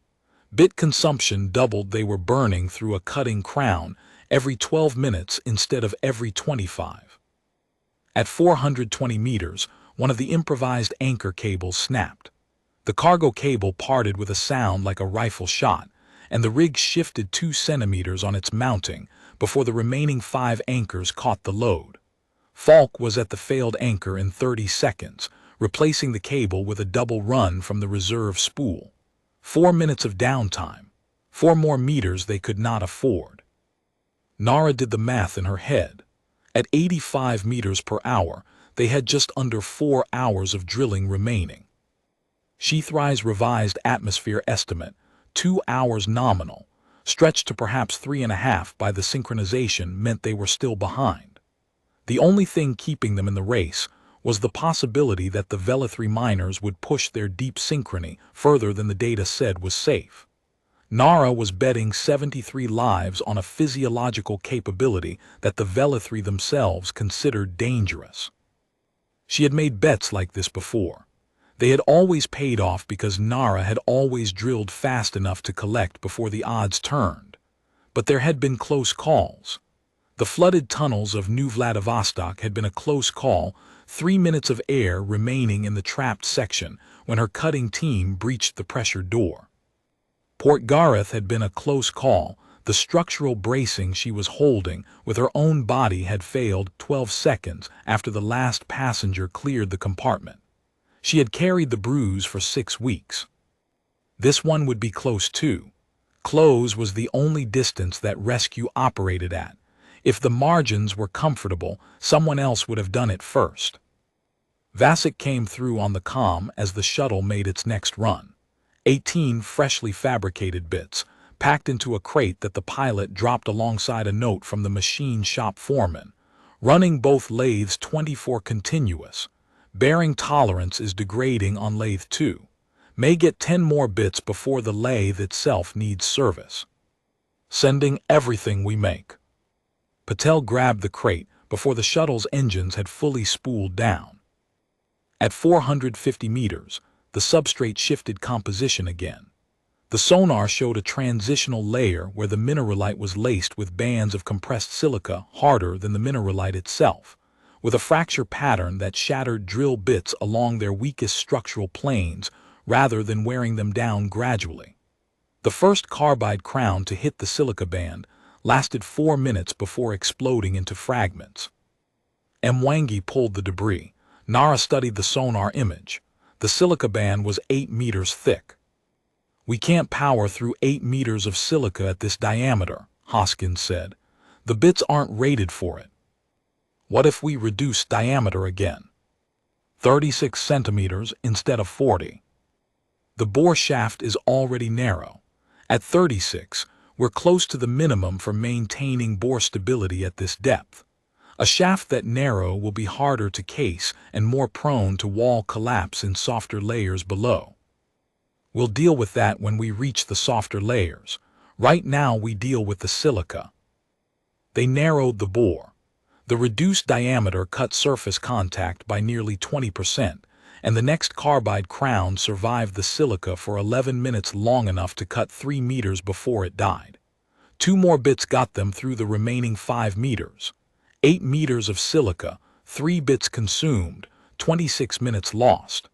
Bit consumption doubled. They were burning through a cutting crown every 12 minutes instead of every 25. At 420 meters, one of the improvised anchor cables snapped. The cargo cable parted with a sound like a rifle shot, and the rig shifted 2 centimeters on its mounting before the remaining 5 anchors caught the load. Falk was at the failed anchor in 30 seconds, replacing the cable with a double run from the reserve spool. 4 minutes of downtime. 4 more meters they could not afford. Nara did the math in her head. At 85 meters per hour, they had just under 4 hours of drilling remaining. Sheathrise revised atmosphere estimate, 2 hours nominal, stretched to perhaps 3.5 by the synchronization meant they were still behind. The only thing keeping them in the race was the possibility that the Vela-3 miners would push their deep synchrony further than the data said was safe. Nara was betting 73 lives on a physiological capability that the Vela-3 themselves considered dangerous. She had made bets like this before. They had always paid off because Nara had always drilled fast enough to collect before the odds turned. But there had been close calls. The flooded tunnels of New Vladivostok had been a close call, 3 minutes of air remaining in the trapped section when her cutting team breached the pressure door. Port Gareth had been a close call. The structural bracing she was holding with her own body had failed 12 seconds after the last passenger cleared the compartment. She had carried the bruise for 6 weeks. This one would be close too. Close was the only distance that rescue operated at. If the margins were comfortable, someone else would have done it first. Vasek came through on the comm as the shuttle made its next run. 18 freshly fabricated bits, packed into a crate that the pilot dropped alongside a note from the machine shop foreman. Running both lathes 24 continuous. Bearing tolerance is degrading on lathe 2. May get 10 more bits before the lathe itself needs service. Sending everything we make. Patel grabbed the crate before the shuttle's engines had fully spooled down. At 450 meters, the substrate shifted composition again. The sonar showed a transitional layer where the mineralite was laced with bands of compressed silica harder than the mineralite itself, with a fracture pattern that shattered drill bits along their weakest structural planes rather than wearing them down gradually. The first carbide crown to hit the silica band lasted 4 minutes before exploding into fragments. Mwangi pulled the debris. Nara studied the sonar image. The silica band was 8 meters thick. "We can't power through 8 meters of silica at this diameter," Hoskins said. "The bits aren't rated for it." "What if we reduce diameter again? 36 centimeters instead of 40. The bore shaft is already narrow. At 36, we're close to the minimum for maintaining bore stability at this depth. A shaft that narrow will be harder to case and more prone to wall collapse in softer layers below. We'll deal with that when we reach the softer layers. Right now we deal with the silica." They narrowed the bore. The reduced diameter cut surface contact by nearly 20%, and the next carbide crown survived the silica for 11 minutes, long enough to cut 3 meters before it died. 2 more bits got them through the remaining 5 meters. 8 meters of silica, 3 bits consumed, 26 minutes lost.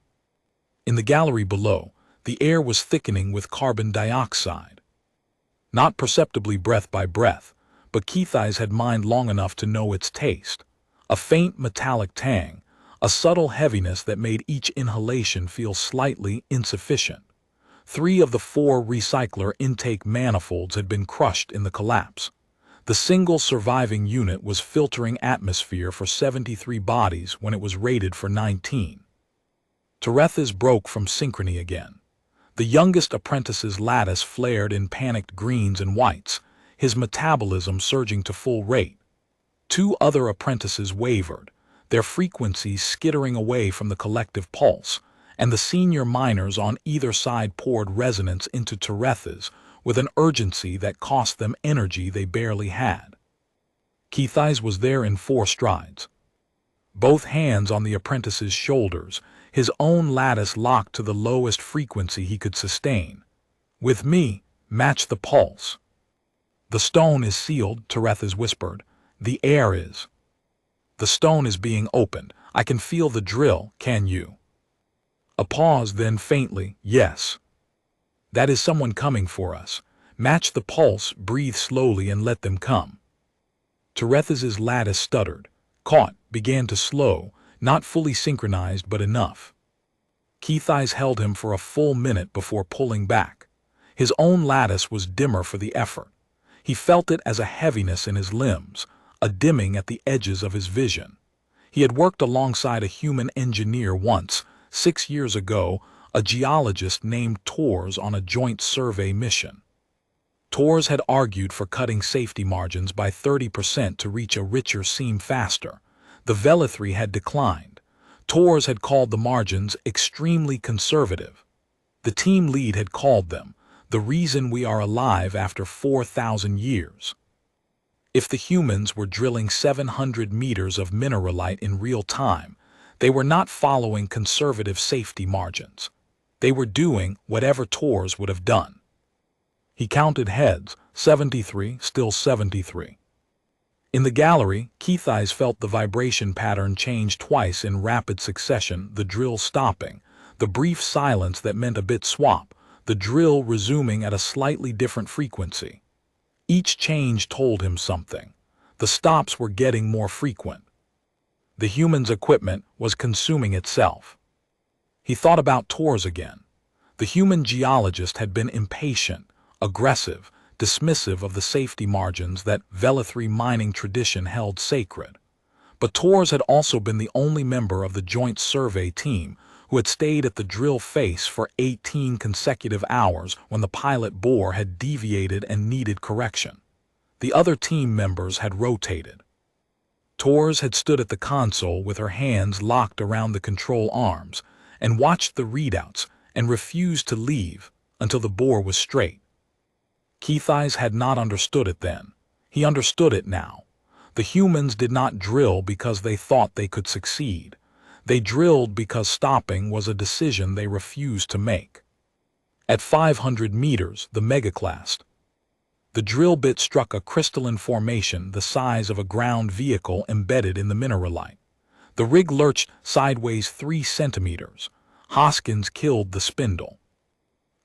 In the gallery below, the air was thickening with carbon dioxide. Not perceptibly breath by breath, but Keith's eyes had mined long enough to know its taste. A faint metallic tang, a subtle heaviness that made each inhalation feel slightly insufficient. 3 of the 4 recycler intake manifolds had been crushed in the collapse. The single surviving unit was filtering atmosphere for 73 bodies when it was rated for 19. Terethas broke from synchrony again. The youngest apprentice's lattice flared in panicked greens and whites, his metabolism surging to full rate. Two other apprentices wavered, their frequencies skittering away from the collective pulse, and the senior miners on either side poured resonance into Tereth's with an urgency that cost them energy they barely had. Keith's was there in 4 strides. Both hands on the apprentice's shoulders, his own lattice locked to the lowest frequency he could sustain. With me, match the pulse. The stone is sealed, Tereth's whispered. The air is. The stone is being opened. I can feel the drill, can you? A pause, then faintly, yes. That is someone coming for us. Match the pulse, breathe slowly and let them come. Tereth's lattice stuttered, caught, began to slow, not fully synchronized but enough. Keith's held him for a full minute before pulling back. His own lattice was dimmer for the effort. He felt it as a heaviness in his limbs, a dimming at the edges of his vision. He had worked alongside a human engineer once, 6 years ago, a geologist named Tors on a joint survey mission. Tors had argued for cutting safety margins by 30% to reach a richer seam faster. The Velethri had declined. Tors had called the margins extremely conservative. The team lead had called them the reason we are alive after 4,000 years. If the humans were drilling 700 meters of mineralite in real time, they were not following conservative safety margins. They were doing whatever Tors would have done. He counted heads, 73, still 73. In the gallery, Keith's felt the vibration pattern change twice in rapid succession, the drill stopping, the brief silence that meant a bit swap, the drill resuming at a slightly different frequency. Each change told him something. The stops were getting more frequent. The human's equipment was consuming itself. He thought about Tors again. The human geologist had been impatient, aggressive, dismissive of the safety margins that Velethri mining tradition held sacred. But Tors had also been the only member of the joint survey team who had stayed at the drill face for 18 consecutive hours when the pilot bore had deviated and needed correction. The other team members had rotated. Tors had stood at the console with her hands locked around the control arms and watched the readouts and refused to leave until the bore was straight. Keith's had not understood it then. He understood it now. The humans did not drill because they thought they could succeed. They drilled because stopping was a decision they refused to make. At 500 meters, the megaclast. The drill bit struck a crystalline formation the size of a ground vehicle embedded in the mineralite. The rig lurched sideways 3 centimeters. Hoskins killed the spindle.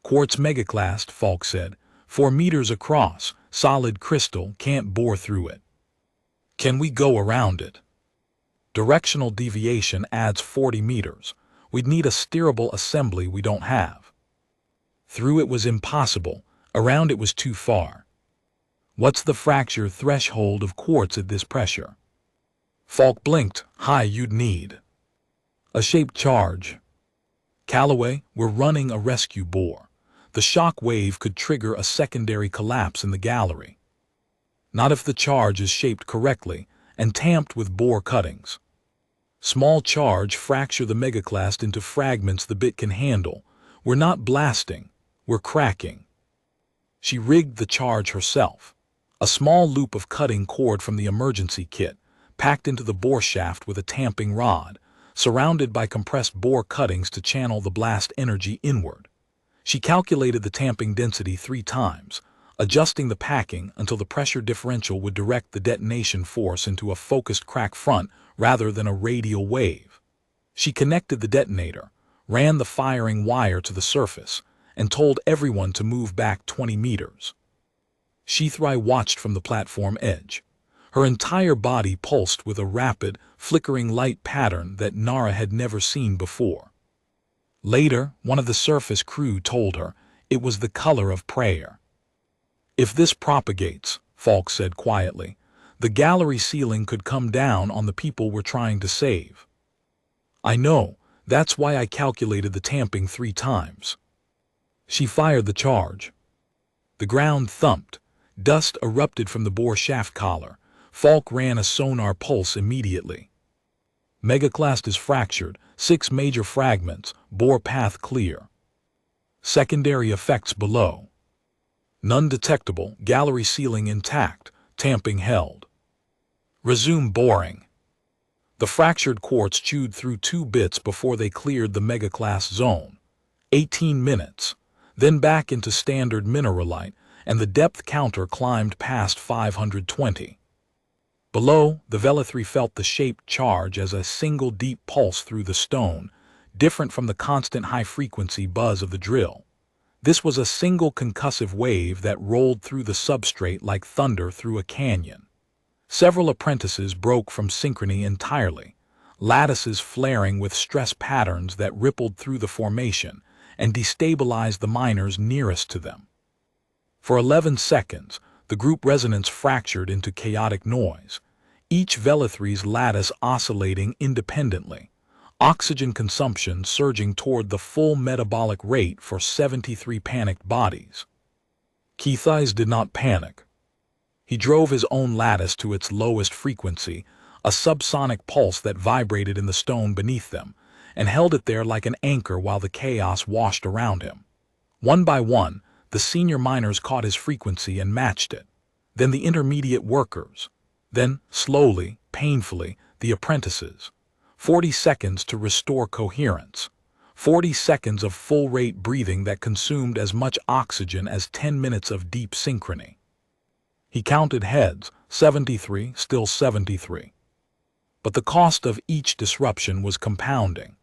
Quartz megaclast, Falk said. 4 meters across, solid crystal, can't bore through it. Can we go around it? Directional deviation adds 40 meters. We'd need a steerable assembly we don't have. Through it was impossible. Around it was too far. What's the fracture threshold of quartz at this pressure? Falk blinked. High you'd need. A shaped charge. Calloway, we're running a rescue bore. The shock wave could trigger a secondary collapse in the gallery. Not if the charge is shaped correctly and tamped with bore cuttings. Small charge fracture the megaclast into fragments the bit can handle. We're not blasting, we're cracking. She rigged the charge herself. A small loop of cutting cord from the emergency kit, packed into the bore shaft with a tamping rod, surrounded by compressed bore cuttings to channel the blast energy inward. She calculated the tamping density 3 times, adjusting the packing until the pressure differential would direct the detonation force into a focused crack front rather than a radial wave. She connected the detonator, ran the firing wire to the surface, and told everyone to move back 20 meters. Sheathry watched from the platform edge. Her entire body pulsed with a rapid, flickering light pattern that Nara had never seen before. Later, one of the surface crew told her it was the color of prayer. If this propagates, Falk said quietly, the gallery ceiling could come down on the people we're trying to save. I know, that's why I calculated the tamping 3 times. She fired the charge. The ground thumped. Dust erupted from the bore shaft collar. Falk ran a sonar pulse immediately. Megaclast is fractured, 6 major fragments, bore path clear. Secondary effects below. None detectable, gallery ceiling intact, tamping held. Resume boring. The fractured quartz chewed through 2 bits before they cleared the megaclast zone. 18 minutes. Then back into standard mineralite, and the depth counter climbed past 520. Below, the Vela-3 felt the shaped charge as a single deep pulse through the stone, different from the constant high-frequency buzz of the drill. This was a single concussive wave that rolled through the substrate like thunder through a canyon. Several apprentices broke from synchrony entirely, lattices flaring with stress patterns that rippled through the formation and destabilized the miners nearest to them. For 11 seconds, the group resonance fractured into chaotic noise, each Vela-3's lattice oscillating independently, oxygen consumption surging toward the full metabolic rate for 73 panicked bodies. Keithais did not panic. He drove his own lattice to its lowest frequency, a subsonic pulse that vibrated in the stone beneath them, and held it there like an anchor while the chaos washed around him. One by one, the senior miners caught his frequency and matched it. Then the intermediate workers. Then, slowly, painfully, the apprentices. 40 seconds to restore coherence. 40 seconds of full-rate breathing that consumed as much oxygen as 10 minutes of deep synchrony. He counted heads, 73, still 73. But the cost of each disruption was compounding.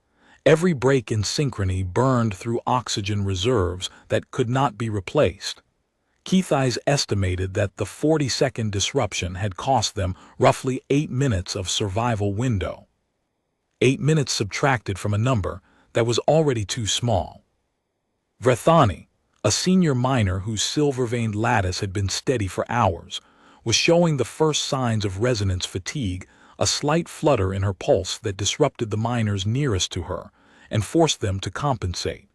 Every break in synchrony burned through oxygen reserves that could not be replaced. Keithais estimated that the 40-second disruption had cost them roughly 8 minutes of survival window. 8 minutes subtracted from a number that was already too small. Vrethani, a senior miner whose silver-veined lattice had been steady for hours, was showing the first signs of resonance fatigue, a slight flutter in her pulse that disrupted the miners nearest to her and forced them to compensate.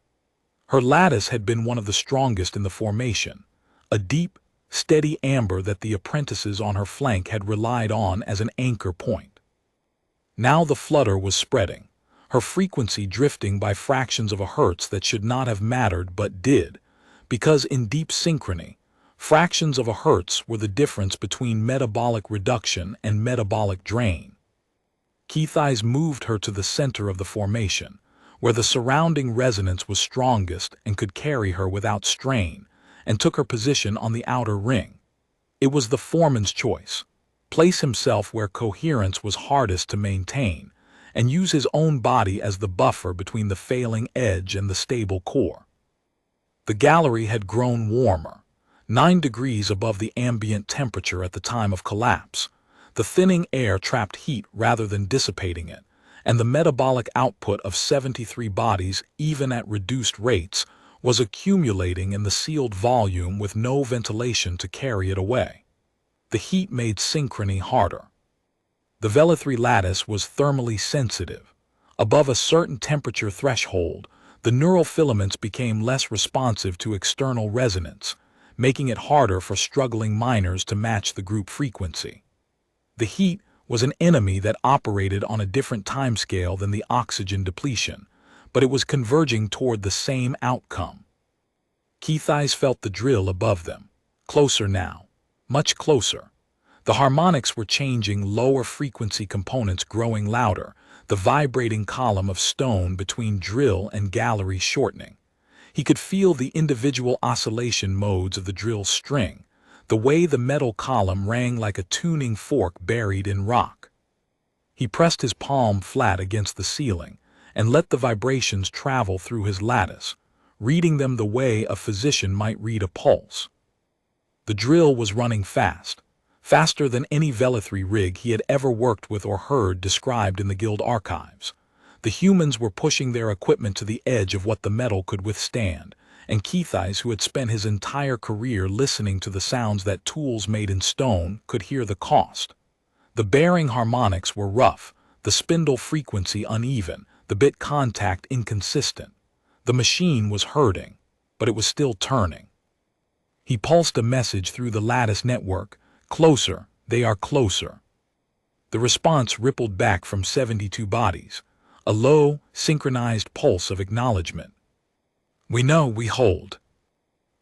Her lattice had been one of the strongest in the formation, a deep, steady amber that the apprentices on her flank had relied on as an anchor point. Now the flutter was spreading, her frequency drifting by fractions of a hertz that should not have mattered but did, because in deep synchrony, fractions of a hertz were the difference between metabolic reduction and metabolic drain. Keithais moved her to the center of the formation, where the surrounding resonance was strongest and could carry her without strain, and took her position on the outer ring. It was the foreman's choice: place himself where coherence was hardest to maintain, and use his own body as the buffer between the failing edge and the stable core. The gallery had grown warmer, 9 degrees above the ambient temperature at the time of collapse. The thinning air trapped heat rather than dissipating it, and the metabolic output of 73 bodies, even at reduced rates, was accumulating in the sealed volume with no ventilation to carry it away. The heat made synchrony harder. The Vela-3 lattice was thermally sensitive. Above a certain temperature threshold, the neural filaments became less responsive to external resonance, making it harder for struggling miners to match the group frequency. The heat was an enemy that operated on a different timescale than the oxygen depletion, but it was converging toward the same outcome. Keithais felt the drill above them, closer now, much closer. The harmonics were changing, lower frequency components growing louder, the vibrating column of stone between drill and gallery shortening. He could feel the individual oscillation modes of the drill string, the way the metal column rang like a tuning fork buried in rock. He pressed his palm flat against the ceiling and let the vibrations travel through his lattice, reading them the way a physician might read a pulse. The drill was running fast, faster than any Vela-3 rig he had ever worked with or heard described in the guild archives. The humans were pushing their equipment to the edge of what the metal could withstand, and Keithais, who had spent his entire career listening to the sounds that tools made in stone, could hear the cost. The bearing harmonics were rough, the spindle frequency uneven, the bit contact inconsistent. The machine was hurting, but it was still turning. He pulsed a message through the lattice network: closer, They are closer. The response rippled back from 72 bodies, a low, synchronized pulse of acknowledgement. We know we hold.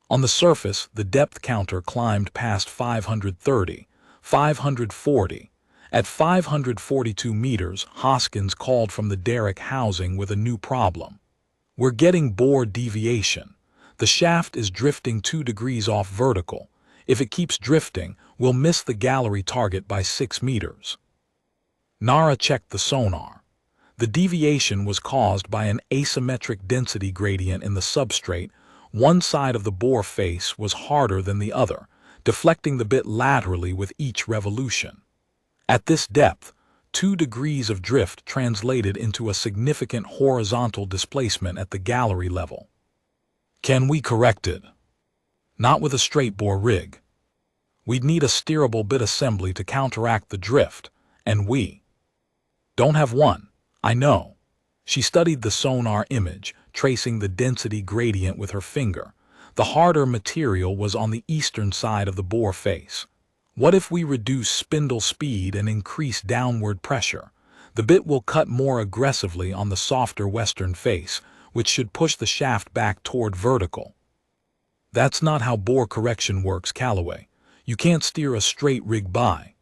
On the surface, the depth counter climbed past 530, 540. At 542 meters, Hoskins called from the derrick housing with a new problem. We're getting bore deviation. The shaft is drifting 2 degrees off vertical. If it keeps drifting, we'll miss the gallery target by 6 meters. Nara checked the sonar. The deviation was caused by an asymmetric density gradient in the substrate. One side of the bore face was harder than the other, deflecting the bit laterally with each revolution. At this depth, 2 degrees of drift translated into a significant horizontal displacement at the gallery level. Can we correct it? Not with a straight bore rig. We'd need a steerable bit assembly to counteract the drift, and we don't have one. I know. She studied the sonar image, tracing the density gradient with her finger. The harder material was on the eastern side of the bore face. What if we reduce spindle speed and increase downward pressure? The bit will cut more aggressively on the softer western face, which should push the shaft back toward vertical. That's not how bore correction works, Calloway. You can't steer a straight rig by.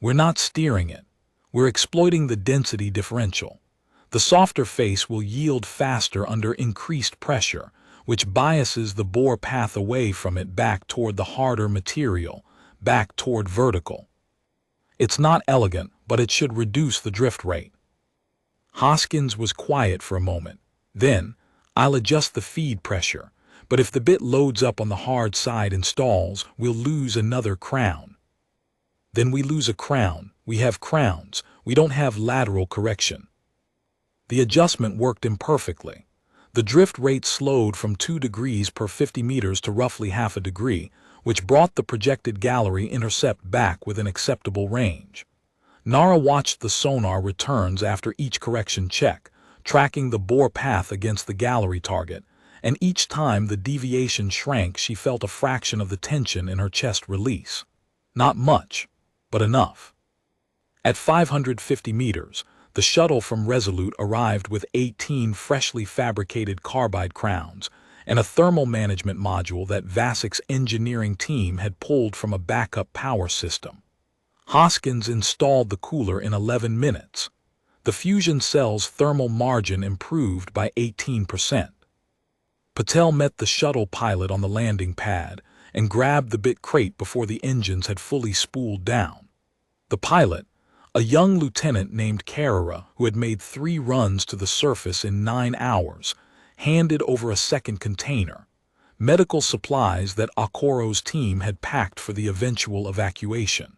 We're not steering it. We're exploiting the density differential. The softer face will yield faster under increased pressure, which biases the bore path away from it back toward the harder material, back toward vertical. It's not elegant, but it should reduce the drift rate. Hoskins was quiet for a moment. Then, I'll adjust the feed pressure, but if the bit loads up on the hard side and stalls, we'll lose another crown. Then we lose a crown. We have crowns. We don't have lateral correction. The adjustment worked imperfectly. The drift rate slowed from 2 degrees per 50 meters to roughly half a degree, which brought the projected gallery intercept back within acceptable range. Nara watched the sonar returns after each correction check, tracking the bore path against the gallery target, and each time the deviation shrank, she felt a fraction of the tension in her chest release. Not much, but enough. At 550 meters, the shuttle from Resolute arrived with 18 freshly fabricated carbide crowns and a thermal management module that Vasic's engineering team had pulled from a backup power system. Hoskins installed the cooler in 11 minutes. The fusion cell's thermal margin improved by 18%. Patel met the shuttle pilot on the landing pad and grabbed the bit crate before the engines had fully spooled down. The pilot, a young lieutenant named Carrera who had made 3 runs to the surface in 9 hours, handed over a second container, medical supplies that Okoro's team had packed for the eventual evacuation.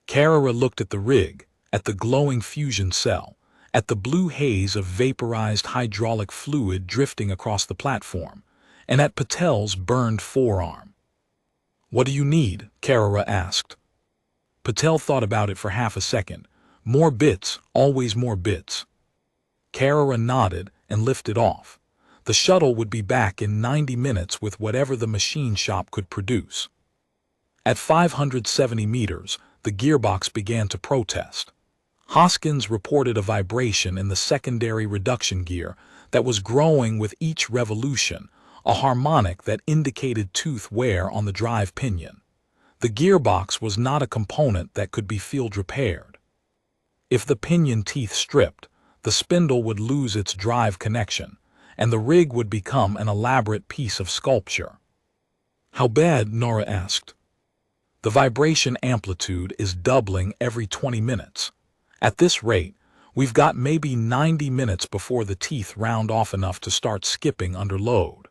Carrera looked at the rig, at the glowing fusion cell, at the blue haze of vaporized hydraulic fluid drifting across the platform, and at Patel's burned forearm. "What do you need?" Carrera asked. Patel thought about it for half a second. "More bits, always more bits." Carrera nodded and lifted off. The shuttle would be back in 90 minutes with whatever the machine shop could produce. At 570 meters, the gearbox began to protest. Hoskins reported a vibration in the secondary reduction gear that was growing with each revolution, a harmonic that indicated tooth wear on the drive pinion. The gearbox was not a component that could be field repaired. If the pinion teeth stripped, the spindle would lose its drive connection, and the rig would become an elaborate piece of sculpture. "How bad?" Nora asked. "The vibration amplitude is doubling every 20 minutes. At this rate, we've got maybe 90 minutes before the teeth round off enough to start skipping under load."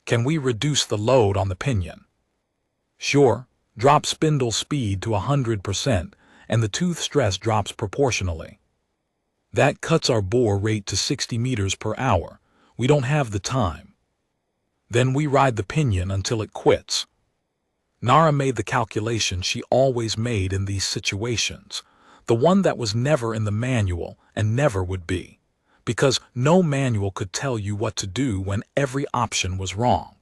"Can we reduce the load on the pinion?" "Sure. Drop spindle speed to 100%, and the tooth stress drops proportionally. That cuts our bore rate to 60 meters per hour. We don't have the time. Then we ride the pinion until it quits." Nara made the calculation she always made in these situations, the one that was never in the manual and never would be, because no manual could tell you what to do when every option was wrong.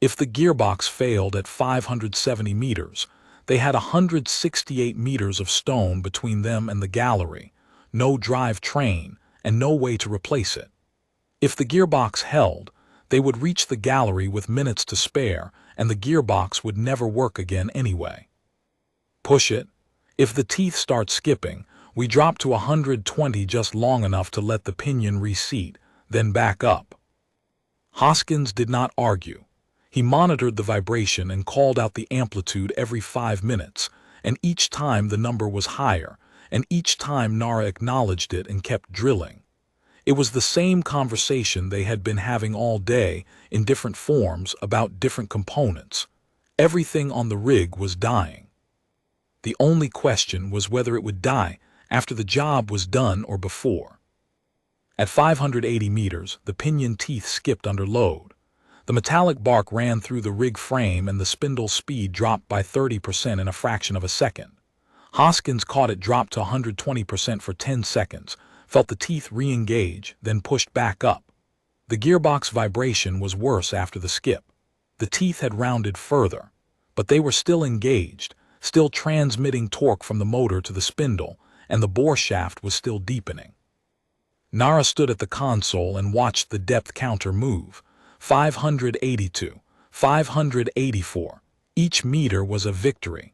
If the gearbox failed at 570 meters, They had 168 meters of stone between them and the gallery, no drive train, and no way to replace it. If the gearbox held, they would reach the gallery with minutes to spare, and the gearbox would never work again anyway. Push it. If the teeth start skipping, we drop to 120 just long enough to let the pinion reseat, then back up. Hoskins did not argue. He monitored the vibration and called out the amplitude every 5 minutes, and each time the number was higher, and each time Nara acknowledged it and kept drilling. It was the same conversation they had been having all day, in different forms, about different components. Everything on the rig was dying. The only question was whether it would die after the job was done or before. At 580 meters, the pinion teeth skipped under load. The metallic bark ran through the rig frame and the spindle's speed dropped by 30% in a fraction of a second. Hoskins caught it drop to 120% for 10 seconds, felt the teeth re-engage, then pushed back up. The gearbox vibration was worse after the skip. The teeth had rounded further, but they were still engaged, still transmitting torque from the motor to the spindle, and the bore shaft was still deepening. Nara stood at the console and watched the depth counter move. 582, 584. Each meter was a victory.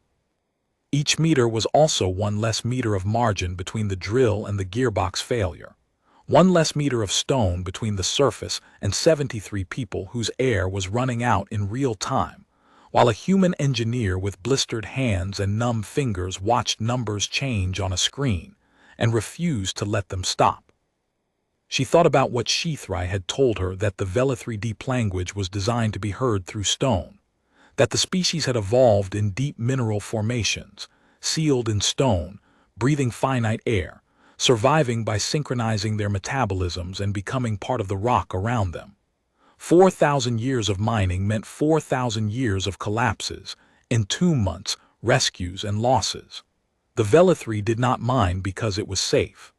Each meter was also one less meter of margin between the drill and the gearbox failure. One less meter of stone between the surface and 73 people whose air was running out in real time, while a human engineer with blistered hands and numb fingers watched numbers change on a screen and refused to let them stop. She thought about what Sheathrai had told her, that the Vela-3 deep language was designed to be heard through stone, that the species had evolved in deep mineral formations, sealed in stone, breathing finite air, surviving by synchronizing their metabolisms and becoming part of the rock around them. 4,000 years of mining meant 4,000 years of collapses, entombments, rescues, and losses. The Vela-3 did not mine because it was safe.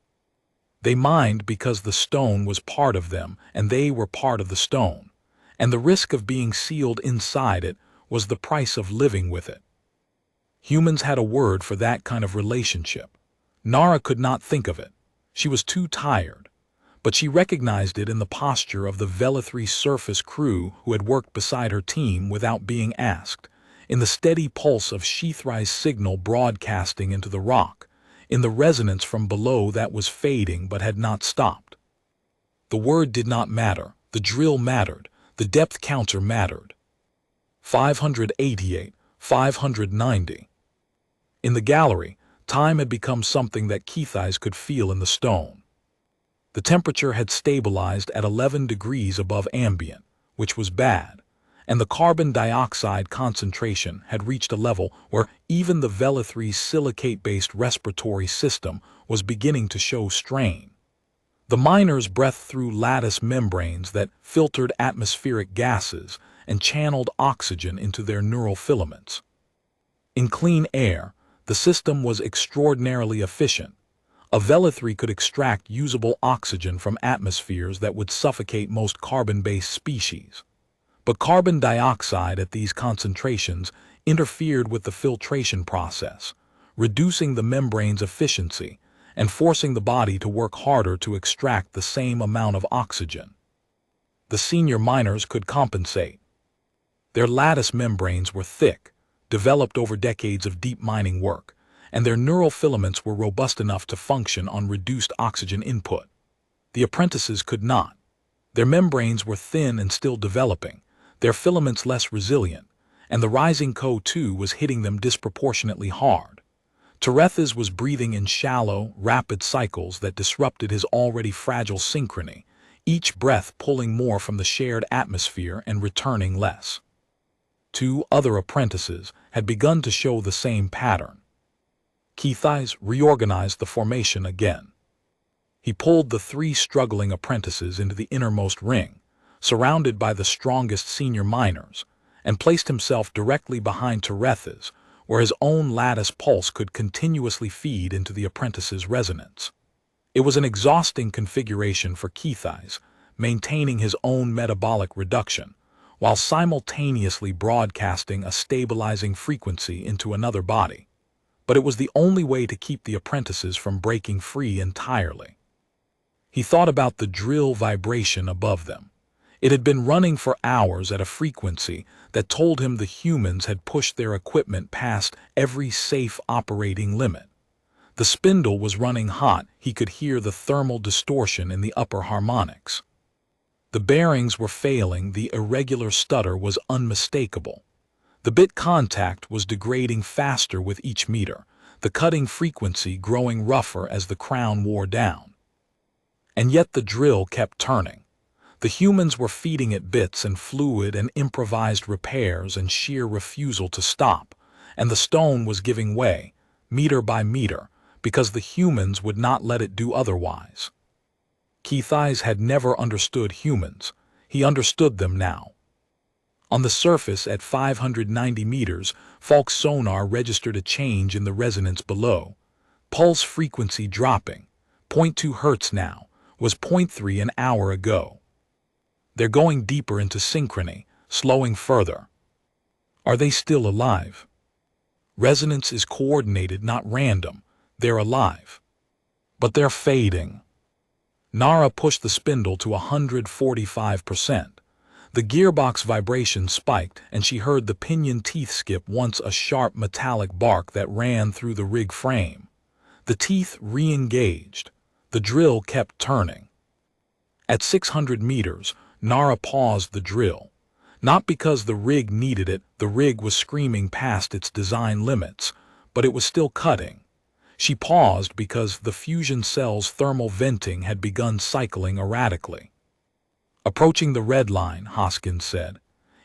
They mined because the stone was part of them and they were part of the stone, and the risk of being sealed inside it was the price of living with it. Humans had a word for that kind of relationship. Nara could not think of it. She was too tired, but she recognized it in the posture of the Vela-3 surface crew who had worked beside her team without being asked, in the steady pulse of Sheathrai's signal broadcasting into the rock, in the resonance from below that was fading but had not stopped. The word did not matter, the drill mattered, the depth counter mattered. 588, 590. In the gallery, time had become something that Keithais could feel in the stone. The temperature had stabilized at 11 degrees above ambient, which was bad, and the carbon dioxide concentration had reached a level where even the Vela-3's silicate-based respiratory system was beginning to show strain. The miners breathed through lattice membranes that filtered atmospheric gases and channeled oxygen into their neural filaments. In clean air, the system was extraordinarily efficient. A Vela-3 could extract usable oxygen from atmospheres that would suffocate most carbon-based species. But carbon dioxide at these concentrations interfered with the filtration process, reducing the membrane's efficiency and forcing the body to work harder to extract the same amount of oxygen. The senior miners could compensate. Their lattice membranes were thick, developed over decades of deep mining work, and their neural filaments were robust enough to function on reduced oxygen input. The apprentices could not. Their membranes were thin and still developing, their filaments less resilient, and the rising CO2 was hitting them disproportionately hard. Terethas was breathing in shallow, rapid cycles that disrupted his already fragile synchrony, each breath pulling more from the shared atmosphere and returning less. 2 other apprentices had begun to show the same pattern. Keithais reorganized the formation again. He pulled the 3 struggling apprentices into the innermost ring, surrounded by the strongest senior miners, and placed himself directly behind Terethas, where his own lattice pulse could continuously feed into the apprentice's resonance. It was an exhausting configuration for Keithais, maintaining his own metabolic reduction, while simultaneously broadcasting a stabilizing frequency into another body. But it was the only way to keep the apprentices from breaking free entirely. He thought about the drill vibration above them. It had been running for hours at a frequency that told him the humans had pushed their equipment past every safe operating limit. The spindle was running hot. He could hear the thermal distortion in the upper harmonics. The bearings were failing. The irregular stutter was unmistakable. The bit contact was degrading faster with each meter, the cutting frequency growing rougher as the crown wore down. And yet the drill kept turning. The humans were feeding it bits and fluid and improvised repairs and sheer refusal to stop, and the stone was giving way, meter by meter, because the humans would not let it do otherwise. Keith's had never understood humans. He understood them now. On the surface at 590 meters, Falk's sonar registered a change in the resonance below. Pulse frequency dropping. 0.2 Hz now, was 0.3 an hour ago. They're going deeper into synchrony, slowing further. Are they still alive? Resonance is coordinated, not random. They're alive. But they're fading. Nara pushed the spindle to 145%. The gearbox vibration spiked, and she heard the pinion teeth skip once a sharp metallic bark that ran through the rig frame. The teeth re-engaged. The drill kept turning. At 600 meters, Nara paused the drill. Not because the rig needed it, the rig was screaming past its design limits, but it was still cutting. She paused because the fusion cell's thermal venting had begun cycling erratically. Approaching the red line, Hoskins said.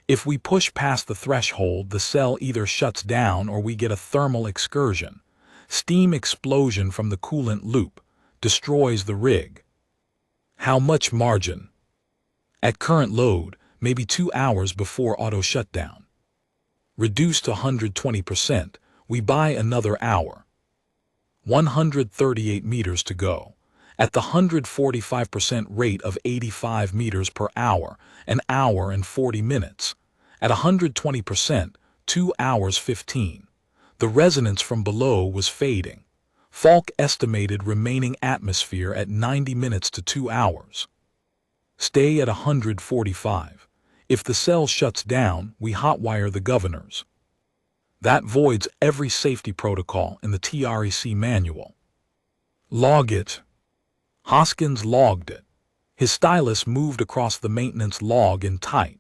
If we push past the threshold, the cell either shuts down or we get a thermal excursion. Steam explosion from the coolant loop destroys the rig. How much margin? At current load, maybe 2 hours before auto shutdown. Reduced to 120%, we buy another hour. 138 meters to go. At the 145% rate of 85 meters per hour, an hour and 40 minutes. At 120%, 2 hours 15. The resonance from below was fading. Falk estimated remaining atmosphere at 90 minutes to 2 hours. Stay at 145. If the cell shuts down, we hotwire the governors. That voids every safety protocol in the TREC manual. Log it. Hoskins logged it. His stylus moved across the maintenance log in tight,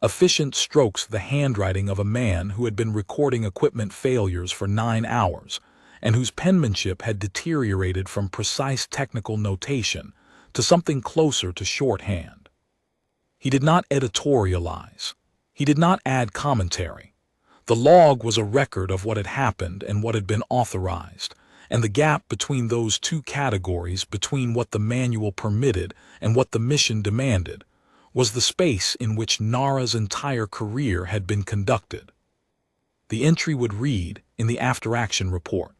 efficient strokes, the handwriting of a man who had been recording equipment failures for 9 hours, and whose penmanship had deteriorated from precise technical notation to something closer to shorthand. He did not editorialize. He did not add commentary. The log was a record of what had happened and what had been authorized, and the gap between those two categories, between what the manual permitted and what the mission demanded, was the space in which Nara's entire career had been conducted. The entry would read, in the after-action report,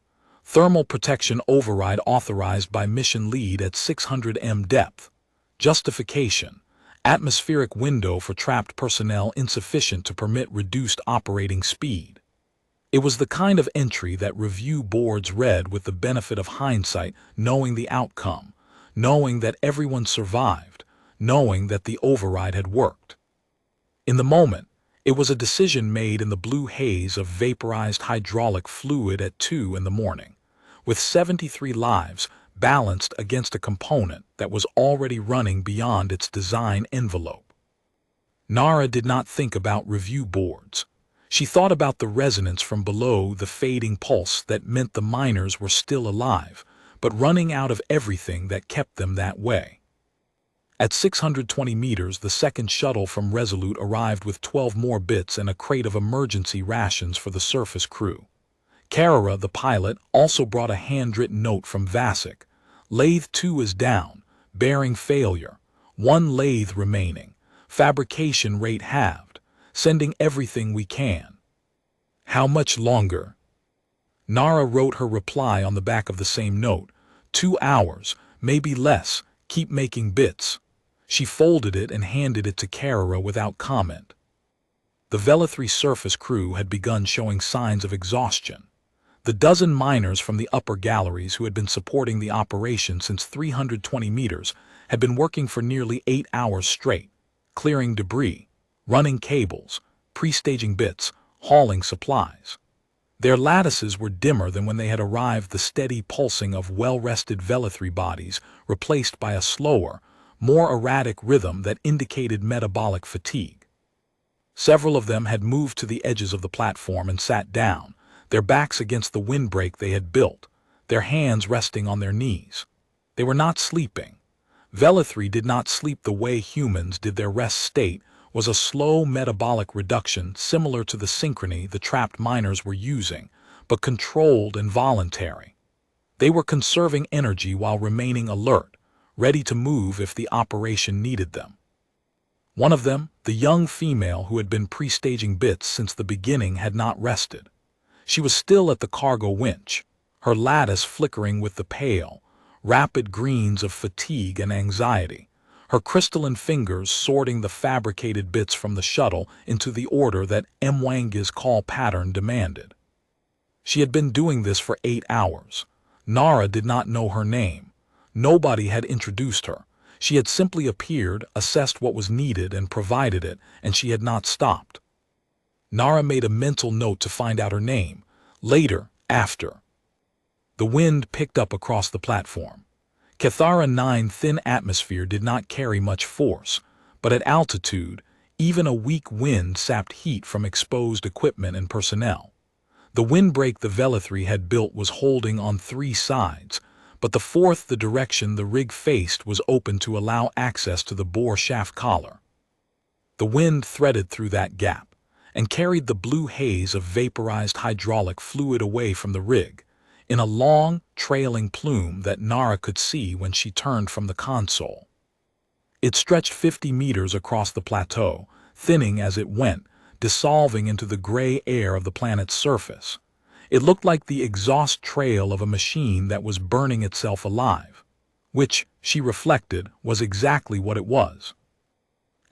thermal protection override authorized by mission lead at 600 m depth. Justification: atmospheric window for trapped personnel insufficient to permit reduced operating speed. It was the kind of entry that review boards read with the benefit of hindsight, knowing the outcome, knowing that everyone survived, knowing that the override had worked. In the moment, it was a decision made in the blue haze of vaporized hydraulic fluid at 2 in the morning, with 73 lives balanced against a component that was already running beyond its design envelope. Nara did not think about review boards. She thought about the resonance from below, the fading pulse that meant the miners were still alive, but running out of everything that kept them that way. At 620 meters, the second shuttle from Resolute arrived with 12 more bits and a crate of emergency rations for the surface crew. Carrera, the pilot, also brought a handwritten note from Vasek. Lathe 2 is down, bearing failure, 1 lathe remaining, fabrication rate halved, sending everything we can. How much longer? Nara wrote her reply on the back of the same note. 2 hours, maybe less, keep making bits. She folded it and handed it to Carrera without comment. The Vela-3 surface crew had begun showing signs of exhaustion. The dozen miners from the upper galleries who had been supporting the operation since 320 meters had been working for nearly 8 hours straight, clearing debris, running cables, pre-staging bits, hauling supplies. Their lattices were dimmer than when they had arrived, the steady pulsing of well-rested Vela-3 bodies replaced by a slower, more erratic rhythm that indicated metabolic fatigue. Several of them had moved to the edges of the platform and sat down, their backs against the windbreak they had built, their hands resting on their knees. They were not sleeping. Vela-3 did not sleep the way humans did. Their rest state was a slow metabolic reduction similar to the synchrony the trapped miners were using, but controlled and voluntary. They were conserving energy while remaining alert, ready to move if the operation needed them. One of them, the young female who had been pre-staging bits since the beginning, had not rested. She was still at the cargo winch, her lattice flickering with the pale, rapid greens of fatigue and anxiety, her crystalline fingers sorting the fabricated bits from the shuttle into the order that Mwanga's call pattern demanded. She had been doing this for 8 hours. Nara did not know her name. Nobody had introduced her. She had simply appeared, assessed what was needed, and provided it, and she had not stopped. Nara made a mental note to find out her name. Later, after. The wind picked up across the platform. Cathara 9 thin atmosphere did not carry much force, but at altitude, even a weak wind sapped heat from exposed equipment and personnel. The windbreak the Vela-3 had built was holding on 3 sides, but the fourth, the direction the rig faced, was open to allow access to the bore shaft collar. The wind threaded through that gap and carried the blue haze of vaporized hydraulic fluid away from the rig, in a long, trailing plume that Nara could see when she turned from the console. It stretched 50 meters across the plateau, thinning as it went, dissolving into the gray air of the planet's surface. It looked like the exhaust trail of a machine that was burning itself alive, which, she reflected, was exactly what it was.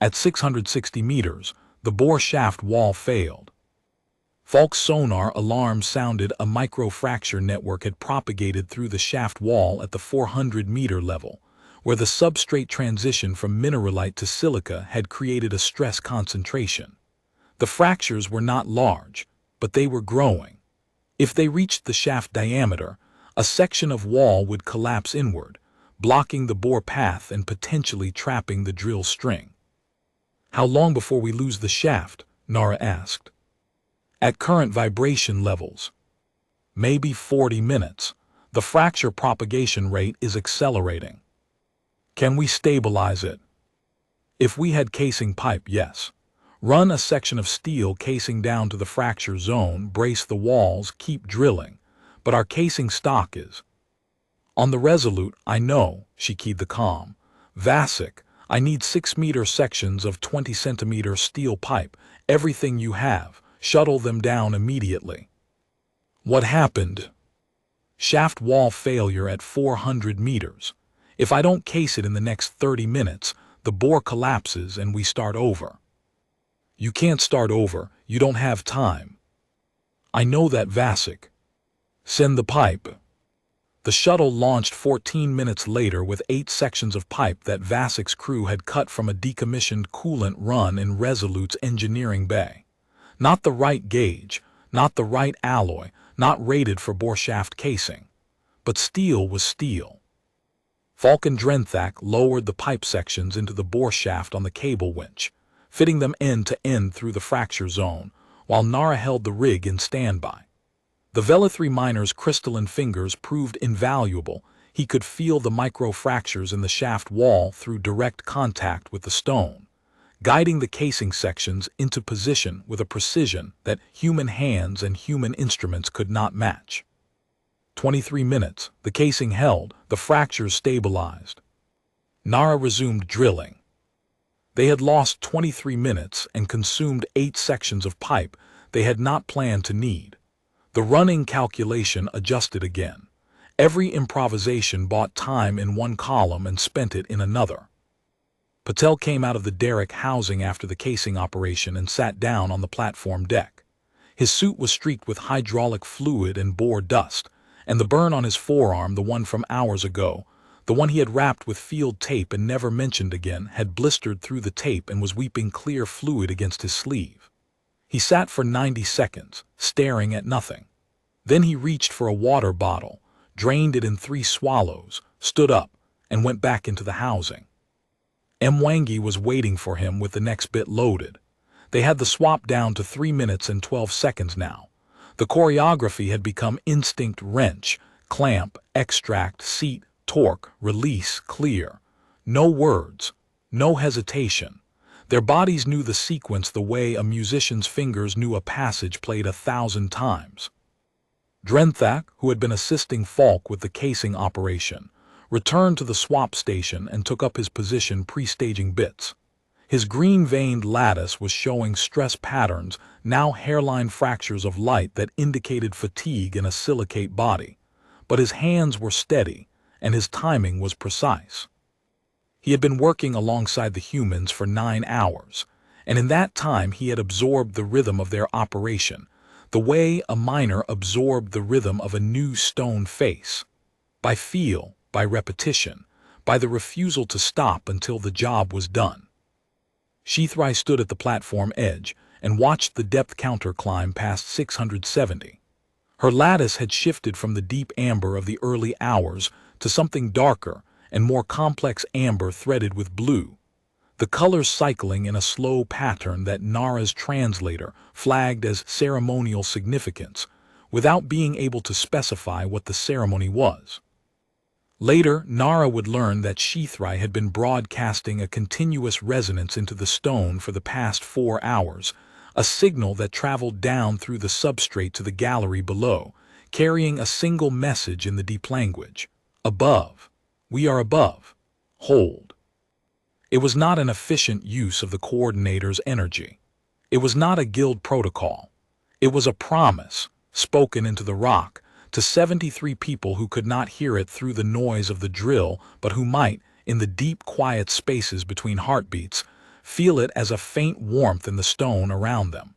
At 660 meters, the bore shaft wall failed. Falk's sonar alarm sounded. A microfracture network had propagated through the shaft wall at the 400-meter level, where the substrate transition from mineralite to silica had created a stress concentration. The fractures were not large, but they were growing. If they reached the shaft diameter, a section of wall would collapse inward, blocking the bore path and potentially trapping the drill string. "How long before we lose the shaft?" Nara asked. "At current vibration levels. Maybe 40 minutes. The fracture propagation rate is accelerating." "Can we stabilize it?" "If we had casing pipe, yes. Run a section of steel casing down to the fracture zone, brace the walls, keep drilling. But our casing stock is..." "On the Resolute, I know," she keyed the comm. "Vasic, I need 6-meter sections of 20-centimeter steel pipe. Everything you have. Shuttle them down immediately." "What happened?" "Shaft wall failure at 400 meters. If I don't case it in the next 30 minutes, the bore collapses and we start over." "You can't start over. You don't have time." "I know that, Vasic." "Send the pipe." The shuttle launched 14 minutes later with 8 sections of pipe that Vasic's crew had cut from a decommissioned coolant run in Resolute's engineering bay. Not the right gauge, not the right alloy, not rated for bore shaft casing. But steel was steel. Falk and Drenthak lowered the pipe sections into the bore shaft on the cable winch, fitting them end to end through the fracture zone, while Nara held the rig in standby. The Vela-3 miner's crystalline fingers proved invaluable. He could feel the micro-fractures in the shaft wall through direct contact with the stone, guiding the casing sections into position with a precision that human hands and human instruments could not match. 23 minutes, the casing held, the fractures stabilized. Nara resumed drilling. They had lost 23 minutes and consumed 8 sections of pipe they had not planned to need. The running calculation adjusted again. Every improvisation bought time in one column and spent it in another. Patel came out of the derrick housing after the casing operation and sat down on the platform deck. His suit was streaked with hydraulic fluid and bore dust, and the burn on his forearm, the one from hours ago, the one he had wrapped with field tape and never mentioned again, had blistered through the tape and was weeping clear fluid against his sleeve. He sat for 90 seconds, staring at nothing. Then he reached for a water bottle, drained it in 3 swallows, stood up, and went back into the housing. Mwangi was waiting for him with the next bit loaded. They had the swap down to 3 minutes and 12 seconds now. The choreography had become instinct: wrench, clamp, extract, seat, torque, release, clear. No words, no hesitation. Their bodies knew the sequence the way a musician's fingers knew a passage played 1,000 times. Drenthak, who had been assisting Falk with the casing operation, returned to the swap station and took up his position pre-staging bits. His green-veined lattice was showing stress patterns, now hairline fractures of light that indicated fatigue in a silicate body. But his hands were steady, and his timing was precise. He had been working alongside the humans for 9 hours, and in that time he had absorbed the rhythm of their operation, the way a miner absorbed the rhythm of a new stone face. By feel, by repetition, by the refusal to stop until the job was done. Shithrai stood at the platform edge and watched the depth counter climb past 670. Her lattice had shifted from the deep amber of the early hours to something darker and more complex amber threaded with blue, the colors cycling in a slow pattern that Nara's translator flagged as ceremonial significance, without being able to specify what the ceremony was. Later, Nara would learn that Shithrai had been broadcasting a continuous resonance into the stone for the past 4 hours, a signal that traveled down through the substrate to the gallery below, carrying a single message in the deep language. Above. We are above. Hold. It was not an efficient use of the coordinator's energy. It was not a guild protocol. It was a promise, spoken into the rock, to 73 people who could not hear it through the noise of the drill, but who might, in the deep quiet spaces between heartbeats, feel it as a faint warmth in the stone around them.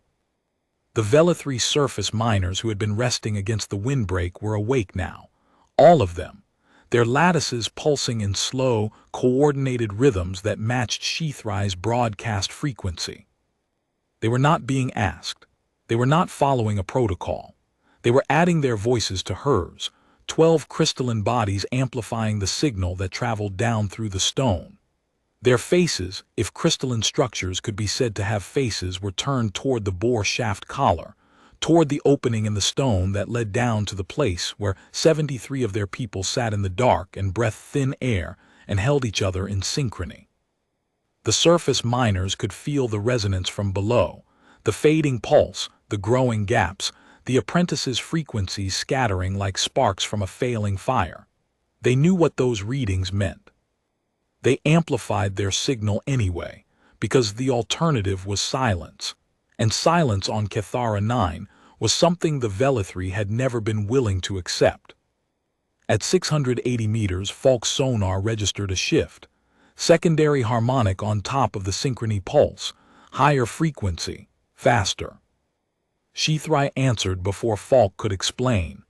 The Velithri surface miners who had been resting against the windbreak were awake now, all of them, their lattices pulsing in slow, coordinated rhythms that matched Shithrai's broadcast frequency. They were not being asked. They were not following a protocol. They were adding their voices to hers, 12 crystalline bodies amplifying the signal that traveled down through the stone. Their faces, if crystalline structures could be said to have faces, were turned toward the bore shaft collar, toward the opening in the stone that led down to the place where 73 of their people sat in the dark and breathed thin air and held each other in synchrony. The surface miners could feel the resonance from below, the fading pulse, the growing gaps, the apprentices' frequencies scattering like sparks from a failing fire. They knew what those readings meant. They amplified their signal anyway, because the alternative was silence. And silence on Kethara 9 was something the Velithri had never been willing to accept. At 680 meters, Falk's sonar registered a shift. Secondary harmonic on top of the synchrony pulse, higher frequency, faster. Shithrai answered before Falk could explain.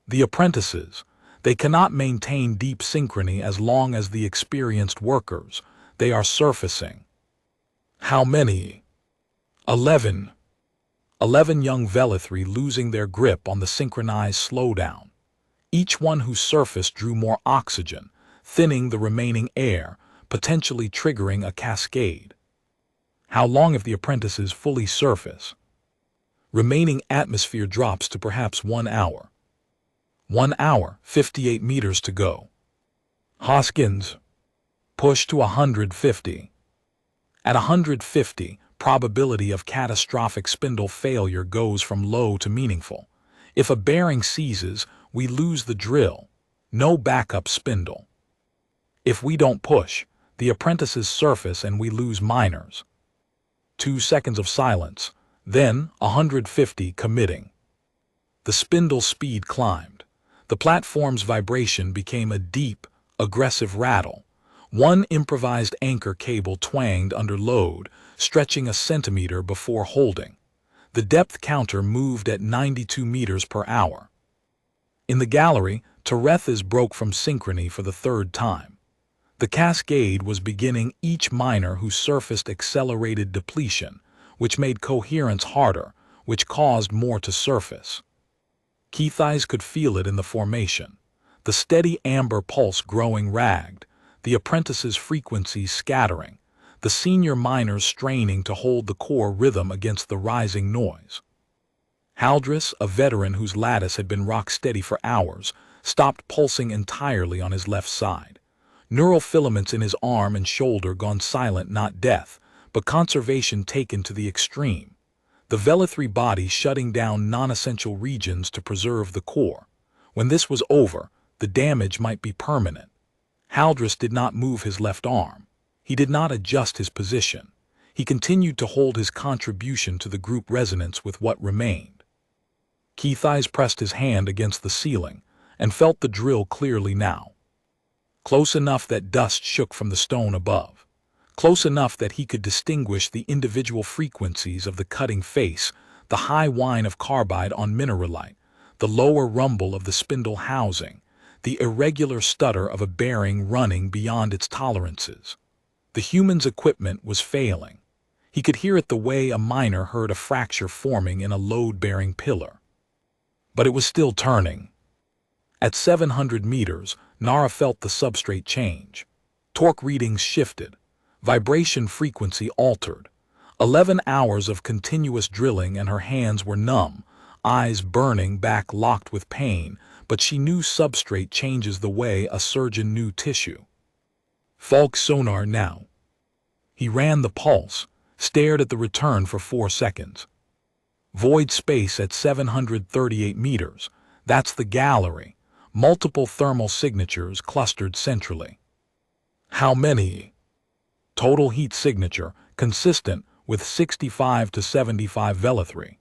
The apprentices, they cannot maintain deep synchrony as long as the experienced workers, they are surfacing. How many? 11. 11 young Velithri losing their grip on the synchronized slowdown. Each one who surfaced drew more oxygen, thinning the remaining air, potentially triggering a cascade. How long if the apprentices fully surface? Remaining atmosphere drops to perhaps 1 hour. 1 hour, 58 meters to go. Hoskins, push to 150. At 150, probability of catastrophic spindle failure goes from low to meaningful. If a bearing seizes, we lose the drill. No backup spindle. If we don't push, the apprentices surface and we lose miners. 2 seconds of silence, then 150 committing. The spindle speed climbed. The platform's vibration became a deep, aggressive rattle. One improvised anchor cable twanged under load, stretching a centimeter before holding. The depth counter moved at 92 meters per hour. In the gallery, Terethas broke from synchrony for the third time. The cascade was beginning. Each miner who surfaced accelerated depletion, which made coherence harder, which caused more to surface. Keith's eyes could feel it in the formation. The steady amber pulse growing ragged, the apprentices' frequencies scattering, the senior miners straining to hold the core rhythm against the rising noise. Haldris, a veteran whose lattice had been rock-steady for hours, stopped pulsing entirely on his left side. Neural filaments in his arm and shoulder gone silent, not death, but conservation taken to the extreme. The Velithri body shutting down non-essential regions to preserve the core. When this was over, the damage might be permanent. Haldris did not move his left arm. He did not adjust his position. He continued to hold his contribution to the group resonance with what remained. Keith's eyes pressed his hand against the ceiling and felt the drill clearly now. Close enough that dust shook from the stone above. Close enough that he could distinguish the individual frequencies of the cutting face, the high whine of carbide on mineralite, the lower rumble of the spindle housing, the irregular stutter of a bearing running beyond its tolerances. The human's equipment was failing. He could hear it the way a miner heard a fracture forming in a load-bearing pillar. But it was still turning. At 700 meters, Nara felt the substrate change. Torque readings shifted. Vibration frequency altered. 11 hours of continuous drilling and her hands were numb, eyes burning, back locked with pain, but she knew substrate changes the way a surgeon knew tissue. Falk sonar now. He ran the pulse, stared at the return for 4 seconds. Void space at 738 meters. That's the gallery. Multiple thermal signatures clustered centrally. How many? Total heat signature, consistent with 65 to 75 Velithri.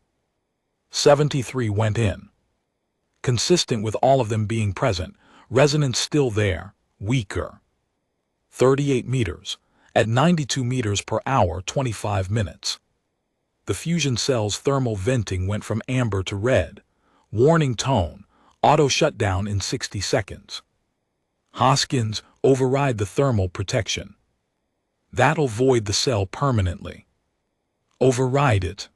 73 went in. Consistent with all of them being present, resonance still there, weaker. 38 meters. At 92 meters per hour, 25 minutes. The fusion cell's thermal venting went from amber to red. Warning tone, auto shutdown in 60 seconds. Hoskins, override the thermal protection. That'll void the cell permanently. Override it.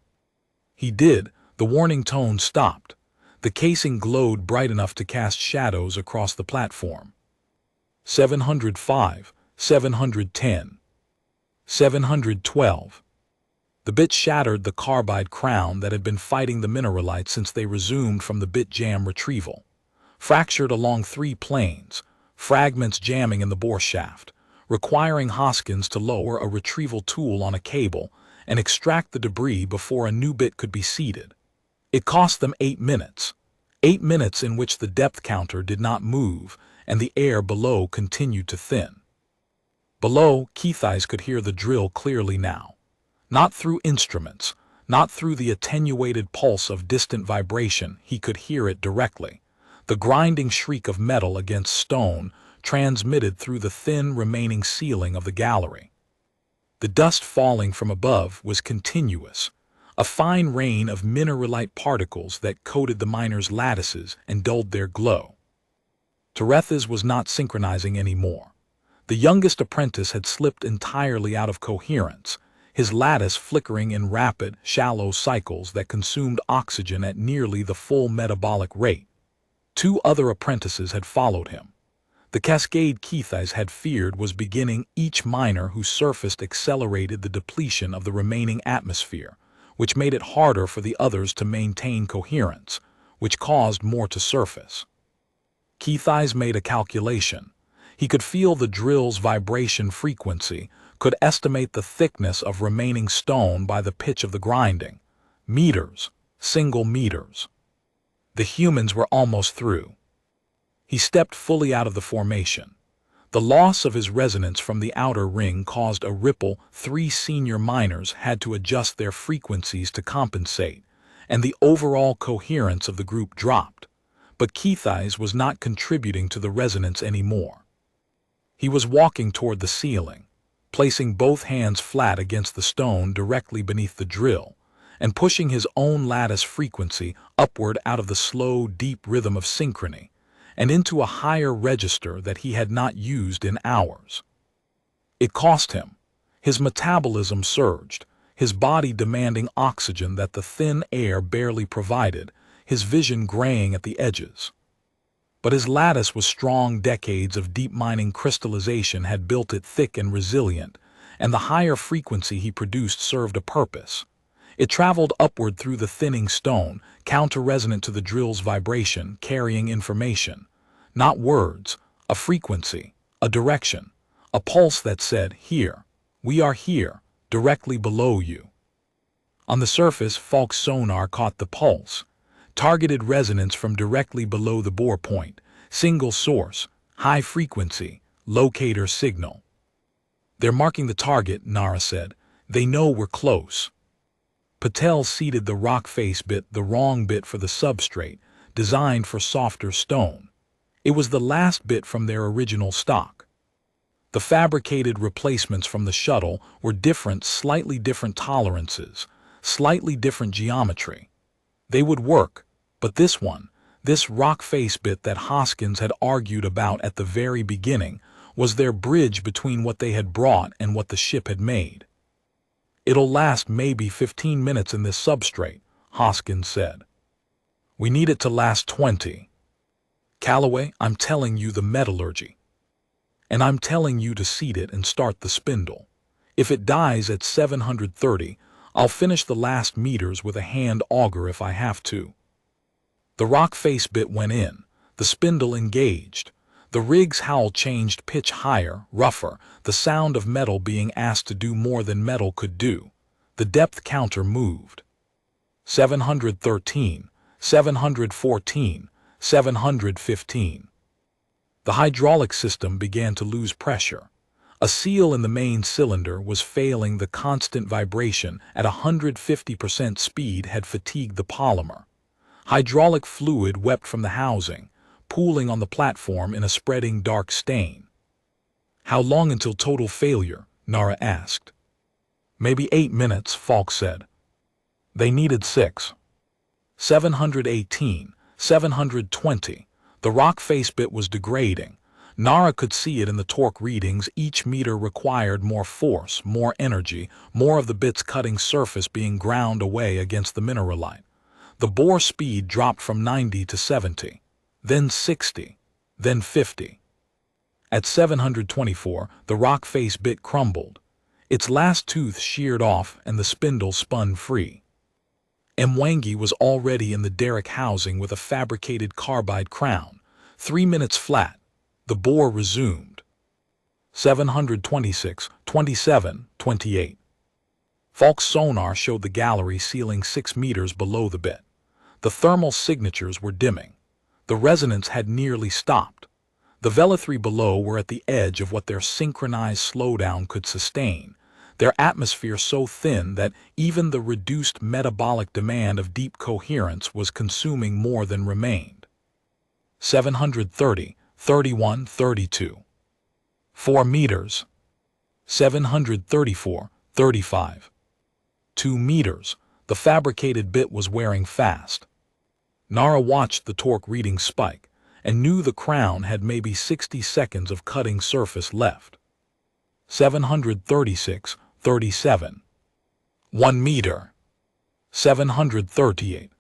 He did. The warning tone stopped. The casing glowed bright enough to cast shadows across the platform. 705, 710, 712. The bit shattered the carbide crown that had been fighting the mineralite since they resumed from the bit jam retrieval. Fractured along 3 planes, fragments jamming in the bore shaft, requiring Hoskins to lower a retrieval tool on a cable and extract the debris before a new bit could be seeded. It cost them 8 minutes. 8 minutes in which the depth counter did not move and the air below continued to thin. Below, Keith's eyes could hear the drill clearly now. Not through instruments, not through the attenuated pulse of distant vibration, he could hear it directly. The grinding shriek of metal against stone transmitted through the thin remaining ceiling of the gallery. The dust falling from above was continuous, a fine rain of mineralite particles that coated the miners' lattices and dulled their glow. Terethas was not synchronizing anymore. The youngest apprentice had slipped entirely out of coherence, his lattice flickering in rapid, shallow cycles that consumed oxygen at nearly the full metabolic rate. 2 other apprentices had followed him. The cascade Keith's had feared was beginning. Each miner who surfaced accelerated the depletion of the remaining atmosphere, which made it harder for the others to maintain coherence, which caused more to surface. Keith's made a calculation. He could feel the drill's vibration frequency, could estimate the thickness of remaining stone by the pitch of the grinding. Meters, single meters. The humans were almost through. He stepped fully out of the formation. The loss of his resonance from the outer ring caused a ripple. 3 senior miners had to adjust their frequencies to compensate, and the overall coherence of the group dropped. But Keith's was not contributing to the resonance anymore. He was walking toward the ceiling, placing both hands flat against the stone directly beneath the drill, and pushing his own lattice frequency upward out of the slow, deep rhythm of synchrony, and into a higher register that he had not used in hours. It cost him. His metabolism surged, his body demanding oxygen that the thin air barely provided, his vision graying at the edges. But his lattice was strong. Decades of deep mining crystallization had built it thick and resilient, and the higher frequency he produced served a purpose. It traveled upward through the thinning stone, counter-resonant to the drill's vibration, carrying information. Not words, a frequency, a direction, a pulse that said, "Here, we are here, directly below you." On the surface, Falk's sonar caught the pulse. Targeted resonance from directly below the bore point, single source, high frequency, locator signal. "They're marking the target," Nara said. "They know we're close." Patel seeded the rock face bit, the wrong bit for the substrate, designed for softer stone. It was the last bit from their original stock. The fabricated replacements from the shuttle were different, slightly different tolerances, slightly different geometry. They would work, but this one, this rock face bit that Hoskins had argued about at the very beginning, was their bridge between what they had brought and what the ship had made. "It'll last maybe 15 minutes in this substrate," Hoskins said. "We need it to last 20. Calloway, I'm telling you the metallurgy. And I'm telling you to seed it and start the spindle. If it dies at 730, I'll finish the last meters with a hand auger if I have to." The rock face bit went in, the spindle engaged. The rig's howl changed pitch, higher, rougher, the sound of metal being asked to do more than metal could do. The depth counter moved. 713, 714, 715. The hydraulic system began to lose pressure. A seal in the main cylinder was failing. The constant vibration at 150% speed had fatigued the polymer. Hydraulic fluid wept from the housing, pooling on the platform in a spreading dark stain. "How long until total failure?" Nara asked. "Maybe 8 minutes, Falk said. They needed 6. 718, 720. The rock face bit was degrading. Nara could see it in the torque readings. Each meter required more force, more energy, more of the bit's cutting surface being ground away against the mineralite. The bore speed dropped from 90 to 70, then 60, then 50. At 724, the rock face bit crumbled. Its last tooth sheared off and the spindle spun free. Mwangi was already in the derrick housing with a fabricated carbide crown. 3 minutes flat. The bore resumed. 726, 27, 28. Falk's sonar showed the gallery ceiling 6 meters below the bit. The thermal signatures were dimming. The resonance had nearly stopped. The Velethri below were at the edge of what their synchronized slowdown could sustain, their atmosphere so thin that even the reduced metabolic demand of deep coherence was consuming more than remained. 730, 31, 32. 4 meters. 734, 35. 2 meters. The fabricated bit was wearing fast. Nara watched the torque reading spike and knew the crown had maybe 60 seconds of cutting surface left. 736, 37. 1 meter. 738.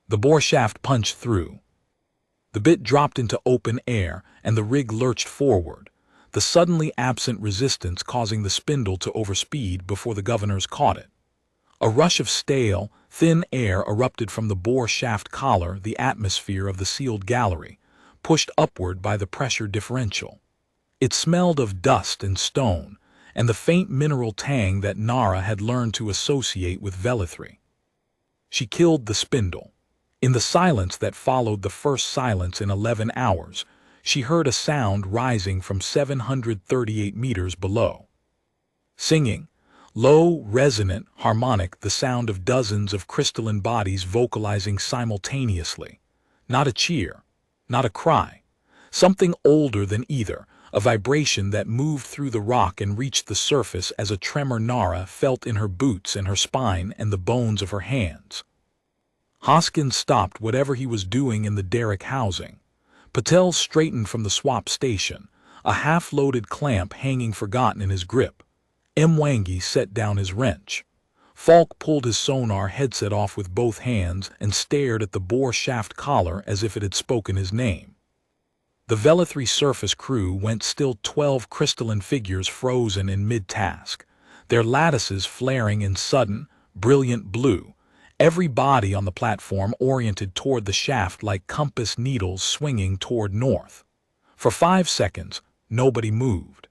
The bore shaft punched through. The bit dropped into open air and the rig lurched forward, the suddenly absent resistance causing the spindle to overspeed before the governors caught it. A rush of stale, thin air erupted from the bore shaft collar, the atmosphere of the sealed gallery, pushed upward by the pressure differential. It smelled of dust and stone, and the faint mineral tang that Nara had learned to associate with Velethri. She killed the spindle. In the silence that followed the first silence in 11 hours, she heard a sound rising from 738 meters below. Singing. Low, resonant, harmonic, the sound of dozens of crystalline bodies vocalizing simultaneously. Not a cheer, not a cry. Something older than either, a vibration that moved through the rock and reached the surface as a tremor Nara felt in her boots and her spine and the bones of her hands. Hoskins stopped whatever he was doing in the derrick housing. Patel straightened from the swap station, a half-loaded clamp hanging forgotten in his grip. Mwangi set down his wrench. Falk pulled his sonar headset off with both hands and stared at the bore shaft collar as if it had spoken his name. The Vela-3 surface crew went still, 12 crystalline figures frozen in mid-task, their lattices flaring in sudden, brilliant blue, every body on the platform oriented toward the shaft like compass needles swinging toward north. For 5 seconds, nobody moved.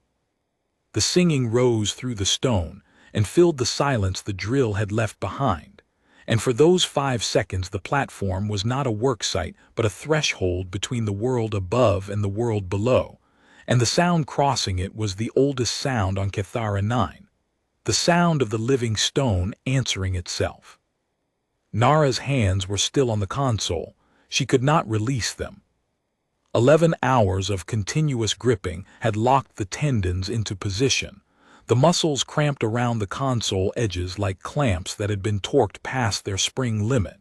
The singing rose through the stone and filled the silence the drill had left behind, and for those 5 seconds the platform was not a worksite but a threshold between the world above and the world below, and the sound crossing it was the oldest sound on Cathara 9, the sound of the living stone answering itself. Nara's hands were still on the console. She could not release them. 11 hours of continuous gripping had locked the tendons into position. The muscles cramped around the console edges like clamps that had been torqued past their spring limit.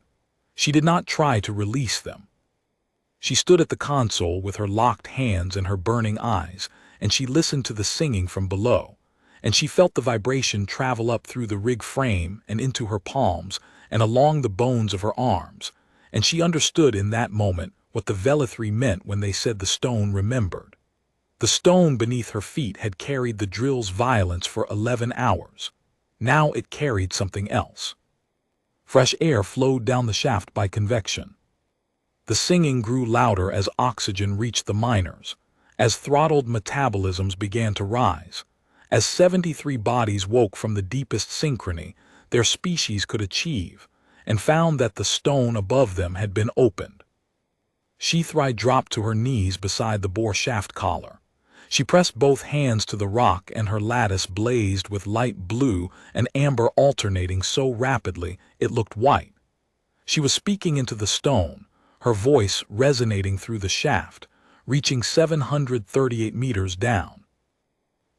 She did not try to release them. She stood at the console with her locked hands and her burning eyes, and she listened to the singing from below, and she felt the vibration travel up through the rig frame and into her palms and along the bones of her arms, and she understood in that moment what the Vela-3 meant when they said the stone remembered. The stone beneath her feet had carried the drill's violence for 11 hours. Now it carried something else. Fresh air flowed down the shaft by convection. The singing grew louder as oxygen reached the miners, as throttled metabolisms began to rise, as 73 bodies woke from the deepest synchrony their species could achieve, and found that the stone above them had been opened. Shithrai dropped to her knees beside the bore shaft collar. She pressed both hands to the rock and her lattice blazed with light blue and amber alternating so rapidly it looked white. She was speaking into the stone, her voice resonating through the shaft, reaching 738 meters down.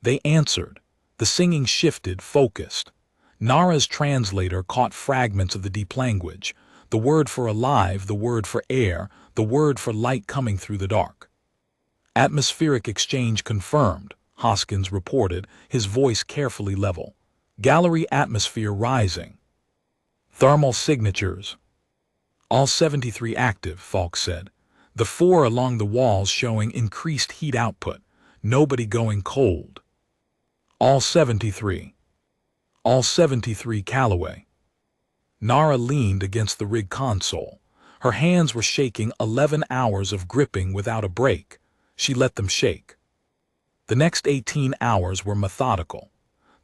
They answered. The singing shifted, focused. Nara's translator caught fragments of the deep language, the word for alive, the word for air, the word for light coming through the dark. Atmospheric exchange confirmed, Hoskins reported, his voice carefully level. Gallery atmosphere rising. Thermal signatures. All 73 active, Falk said. The 4 along the walls showing increased heat output. Nobody going cold. All 73. All 73 Callaway. Nara leaned against the rig console. Her hands were shaking. 11 hours of gripping without a break. She let them shake. The next 18 hours were methodical.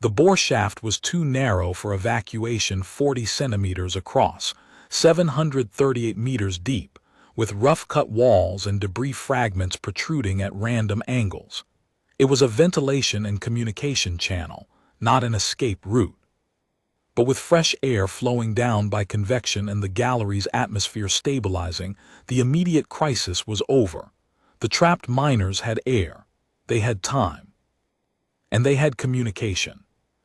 The bore shaft was too narrow for evacuation, 40 centimeters across, 738 meters deep, with rough-cut walls and debris fragments protruding at random angles. It was a ventilation and communication channel, not an escape route. But with fresh air flowing down by convection and the gallery's atmosphere stabilizing, the immediate crisis was over. The trapped miners had air, they had time, and they had communication.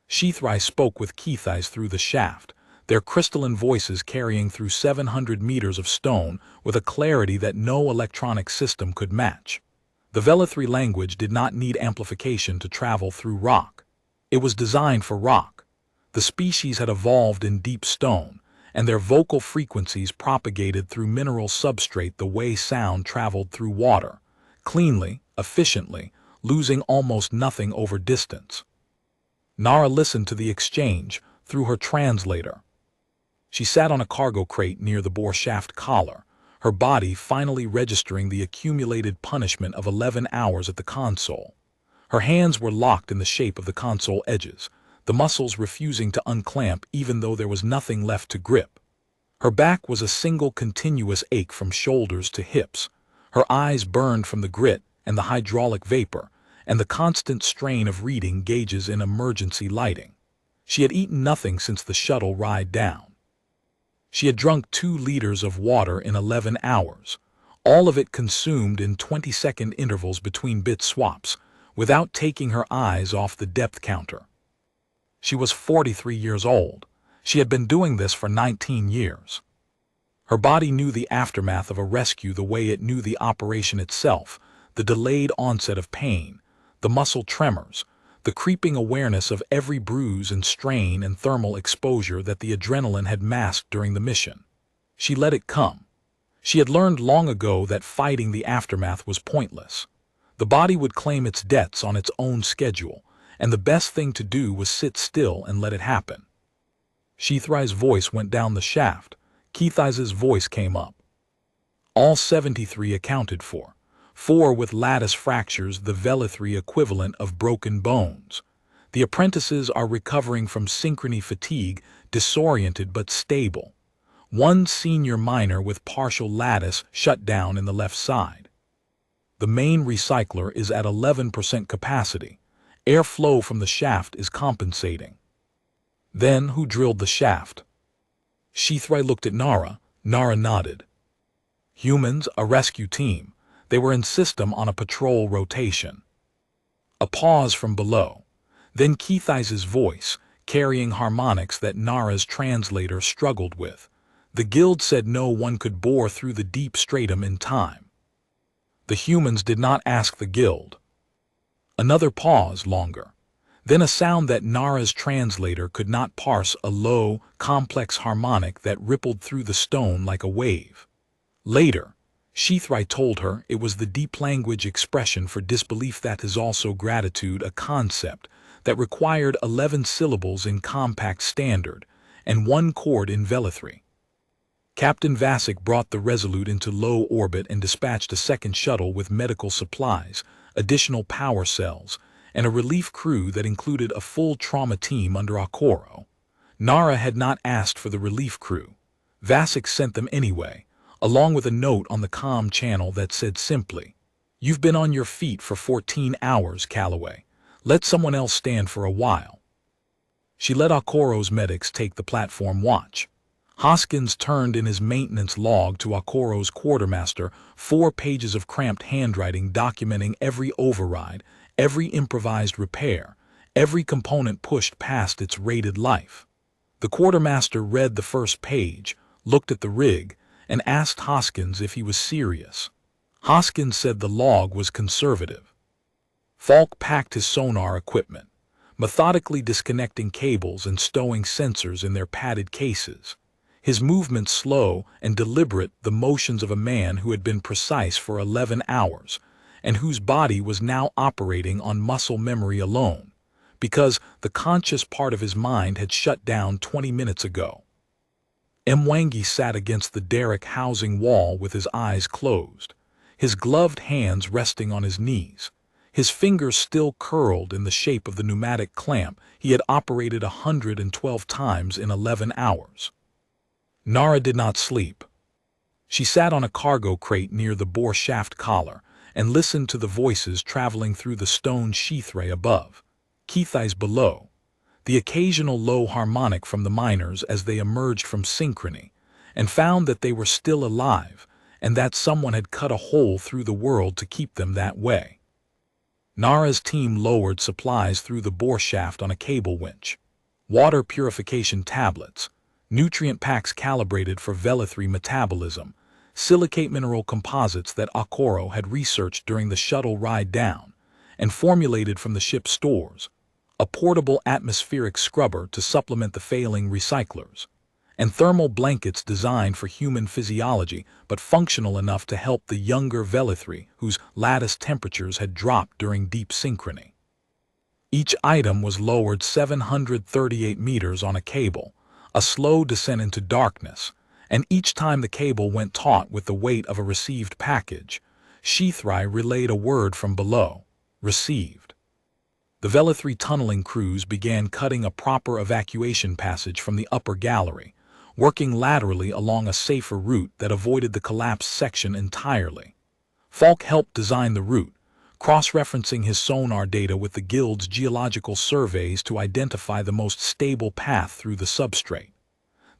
Shithrai spoke with Keithais through the shaft, their crystalline voices carrying through 700 meters of stone with a clarity that no electronic system could match. The Vela-3 language did not need amplification to travel through rock. It was designed for rock. The species had evolved in deep stone, and their vocal frequencies propagated through mineral substrate the way sound traveled through water, cleanly, efficiently, losing almost nothing over distance. Nara listened to the exchange through her translator. She sat on a cargo crate near the bore shaft collar, her body finally registering the accumulated punishment of 11 hours at the console. Her hands were locked in the shape of the console edges, the muscles refusing to unclamp even though there was nothing left to grip. Her back was a single continuous ache from shoulders to hips. Her eyes burned from the grit and the hydraulic vapor, and the constant strain of reading gauges in emergency lighting. She had eaten nothing since the shuttle ride down. She had drunk 2 liters of water in 11 hours, all of it consumed in 20-second intervals between bit swaps, without taking her eyes off the depth counter. She was 43 years old. She had been doing this for 19 years. Her body knew the aftermath of a rescue the way it knew the operation itself, the delayed onset of pain, the muscle tremors, the creeping awareness of every bruise and strain and thermal exposure that the adrenaline had masked during the mission. She let it come. She had learned long ago that fighting the aftermath was pointless. The body would claim its debts on its own schedule, and the best thing to do was sit still and let it happen. Sheathrai's voice went down the shaft. Keith's voice came up. All 73 accounted for, 4 with lattice fractures, the Velithri equivalent of broken bones. The apprentices are recovering from synchrony fatigue, disoriented but stable. 1 senior miner with partial lattice shut down in the left side. The main recycler is at 11% capacity. Airflow from the shaft is compensating. Then who drilled the shaft? Sheathray looked at Nara. Nara nodded. Humans, a rescue team. They were in system on a patrol rotation. A pause from below. Then Keith's voice, carrying harmonics that Nara's translator struggled with. The guild said no one could bore through the deep stratum in time. The humans did not ask the guild. Another pause, longer. Then a sound that Nara's translator could not parse, a low, complex harmonic that rippled through the stone like a wave. Later, Sheathray told her it was the deep language expression for disbelief that is also gratitude, a concept that required 11 syllables in compact standard and 1 chord in Velithri. Captain Vasic brought the Resolute into low orbit and dispatched a second shuttle with medical supplies, additional power cells, and a relief crew that included a full trauma team under Akoro. Nara had not asked for the relief crew. Vasic sent them anyway, along with a note on the comm channel that said simply, "You've been on your feet for 14 hours, Calloway. Let someone else stand for a while." She let Akoro's medics take the platform watch. Hoskins turned in his maintenance log to Akoro's quartermaster, 4 pages of cramped handwriting documenting every override, every improvised repair, every component pushed past its rated life. The quartermaster read the first page, looked at the rig, and asked Hoskins if he was serious. Hoskins said the log was conservative. Falk packed his sonar equipment, methodically disconnecting cables and stowing sensors in their padded cases. His movements slow and deliberate, the motions of a man who had been precise for 11 hours, and whose body was now operating on muscle memory alone, because the conscious part of his mind had shut down 20 minutes ago. Mwangi sat against the derrick housing wall with his eyes closed, his gloved hands resting on his knees, his fingers still curled in the shape of the pneumatic clamp he had operated 112 times in 11 hours. Nara did not sleep. She sat on a cargo crate near the bore shaft collar and listened to the voices traveling through the stone sheathray above, Keith's below, the occasional low harmonic from the miners as they emerged from synchrony, and found that they were still alive and that someone had cut a hole through the world to keep them that way. Nara's team lowered supplies through the bore shaft on a cable winch. Water purification tablets, nutrient packs calibrated for Velithri metabolism, silicate mineral composites that Akoro had researched during the shuttle ride down, and formulated from the ship's stores, a portable atmospheric scrubber to supplement the failing recyclers, and thermal blankets designed for human physiology but functional enough to help the younger Velithri whose lattice temperatures had dropped during deep synchrony. Each item was lowered 738 meters on a cable, a slow descent into darkness, and each time the cable went taut with the weight of a received package, Sheathray relayed a word from below, received. The Velithri tunneling crews began cutting a proper evacuation passage from the upper gallery, working laterally along a safer route that avoided the collapsed section entirely. Falk helped design the route, cross-referencing his sonar data with the guild's geological surveys to identify the most stable path through the substrate.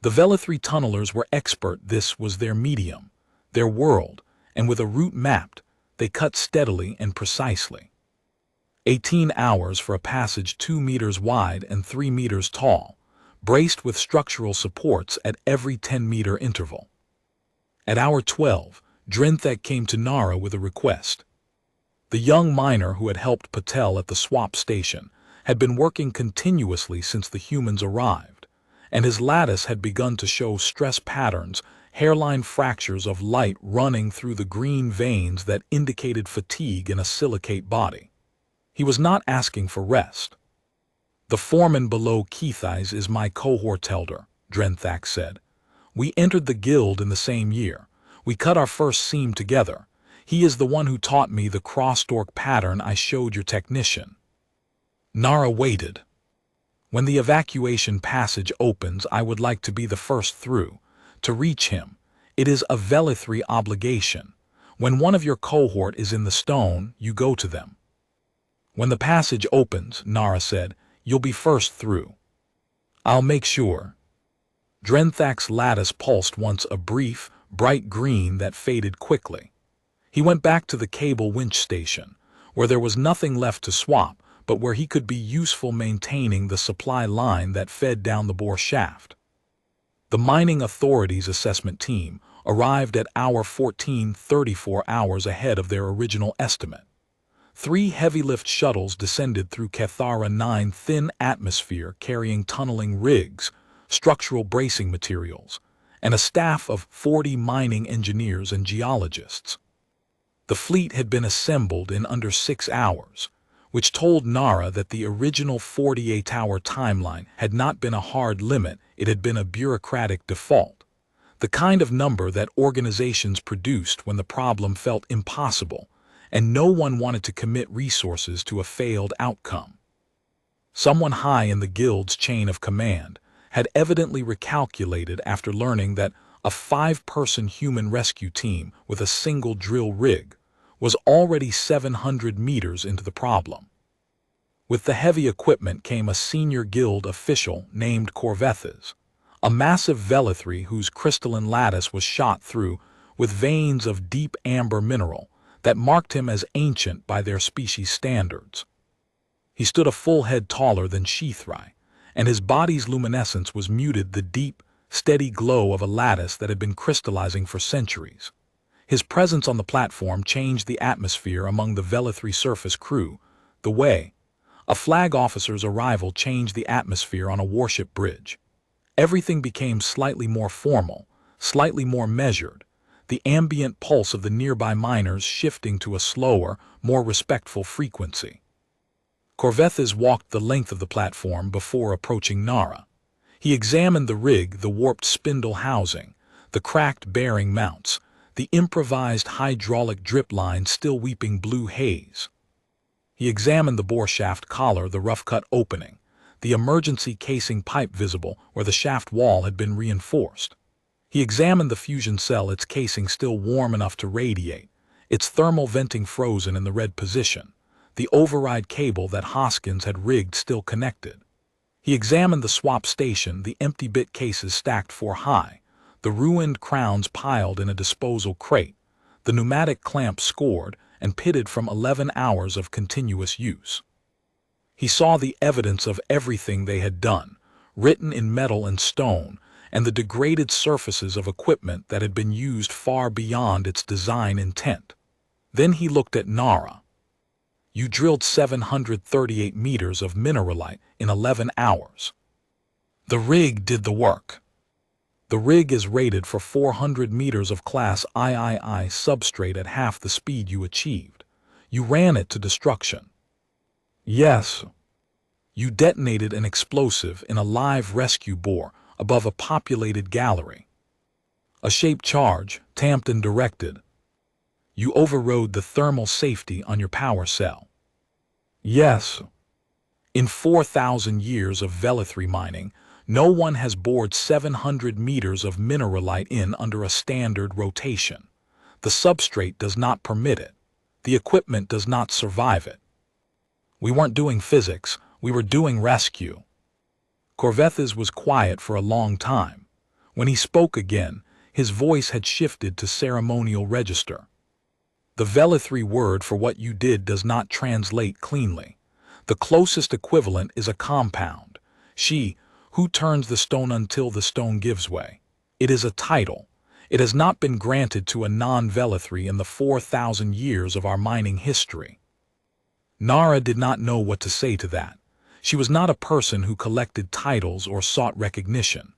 The Velithri tunnelers were expert. This was their medium, their world, and with a route mapped, they cut steadily and precisely. 18 hours for a passage 2 meters wide and 3 meters tall, braced with structural supports at every 10-meter interval. At hour 12, Drinthek came to Nara with a request. The young miner who had helped Patel at the swap station had been working continuously since the humans arrived, and his lattice had begun to show stress patterns, hairline fractures of light running through the green veins that indicated fatigue in a silicate body. He was not asking for rest. "The foreman below Keithais is my cohort elder," Drenthak said. "We entered the guild in the same year. We cut our first seam together. He is the one who taught me the crosstalk pattern I showed your technician." Nara waited. "When the evacuation passage opens, I would like to be the first through. To reach him, it is a Velithri obligation. When one of your cohort is in the stone, you go to them." "When the passage opens," Nara said, "you'll be first through." "I'll make sure." Drenthak's lattice pulsed once, a brief, bright green that faded quickly. He went back to the cable winch station, where there was nothing left to swap, but where he could be useful maintaining the supply line that fed down the bore shaft. The Mining Authority's assessment team arrived at hour 14, 34 hours ahead of their original estimate. 3 heavy-lift shuttles descended through Cathara 9 thin atmosphere carrying tunneling rigs, structural bracing materials, and a staff of 40 mining engineers and geologists. The fleet had been assembled in under 6 hours, which told Nara that the original 48-hour timeline had not been a hard limit, it had been a bureaucratic default, the kind of number that organizations produced when the problem felt impossible, and no one wanted to commit resources to a failed outcome. Someone high in the guild's chain of command had evidently recalculated after learning that a 5-person human rescue team with a single drill rig was already 700 meters into the problem. With the heavy equipment came a senior guild official named Corvethes, a massive Velithri whose crystalline lattice was shot through with veins of deep amber mineral that marked him as ancient by their species standards. He stood a full head taller than Sheathrai, and his body's luminescence was muted the deep, steady glow of a lattice that had been crystallizing for centuries. His presence on the platform changed the atmosphere among the Velithri surface crew, the way a flag officer's arrival changed the atmosphere on a warship bridge. Everything became slightly more formal, slightly more measured, the ambient pulse of the nearby miners shifting to a slower, more respectful frequency. Corvethes walked the length of the platform before approaching Nara. He examined the rig, the warped spindle housing, the cracked bearing mounts, the improvised hydraulic drip line still weeping blue haze. He examined the bore shaft collar, the rough-cut opening, the emergency casing pipe visible where the shaft wall had been reinforced. He examined the fusion cell, its casing still warm enough to radiate, its thermal venting frozen in the red position, the override cable that Hoskins had rigged still connected. He examined the swap station, the empty bit cases stacked 4 high, the ruined crowns piled in a disposal crate, the pneumatic clamps scored and pitted from 11 hours of continuous use. He saw the evidence of everything they had done, written in metal and stone, and the degraded surfaces of equipment that had been used far beyond its design intent. Then he looked at Nara. "You drilled 738 meters of mineralite in 11 hours. The rig did the work. The rig is rated for 400 meters of class III substrate at half the speed you achieved. You ran it to destruction." "Yes." "You detonated an explosive in a live rescue bore above a populated gallery. A shaped charge, tamped and directed. You overrode the thermal safety on your power cell." "Yes." "In 4,000 years of Velithri mining, no one has bored 700 meters of mineralite in under a standard rotation. The substrate does not permit it. The equipment does not survive it. We weren't doing physics, we were doing rescue." Corvethes was quiet for a long time. When he spoke again, his voice had shifted to ceremonial register. "The Velithri word for what you did does not translate cleanly. The closest equivalent is a compound. She, who turns the stone until the stone gives way. It is a title. It has not been granted to a non-Velethri in the 4,000 years of our mining history. Nara did not know what to say to that. She was not a person who collected titles or sought recognition.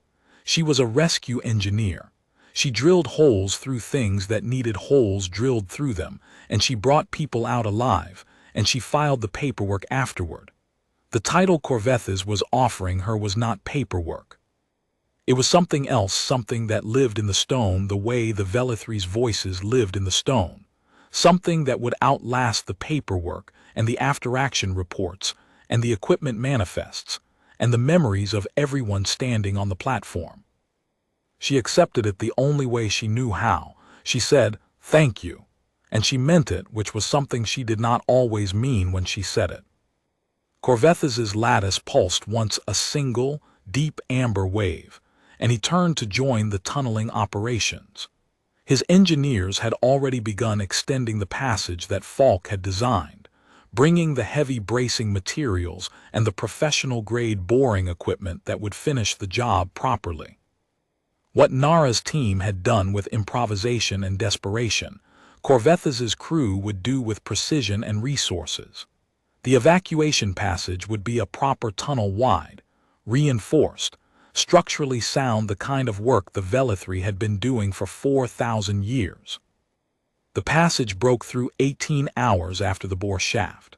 She was a rescue engineer. She drilled holes through things that needed holes drilled through them, and she brought people out alive, and she filed the paperwork afterward. The title Corvethas was offering her was not paperwork. It was something else, something that lived in the stone the way the Velethri's voices lived in the stone. Something that would outlast the paperwork and the after-action reports and the equipment manifests and the memories of everyone standing on the platform. She accepted it the only way she knew how. She said, "Thank you." And she meant it, which was something she did not always mean when she said it. Corvethas's lattice pulsed once a single, deep amber wave, and he turned to join the tunneling operations. His engineers had already begun extending the passage that Falk had designed, bringing the heavy bracing materials and the professional-grade boring equipment that would finish the job properly. What Nara's team had done with improvisation and desperation, Corvethas's crew would do with precision and resources. The evacuation passage would be a proper tunnel wide, reinforced, structurally sound, the kind of work the Velethri had been doing for 4,000 years. The passage broke through 18 hours after the bore shaft.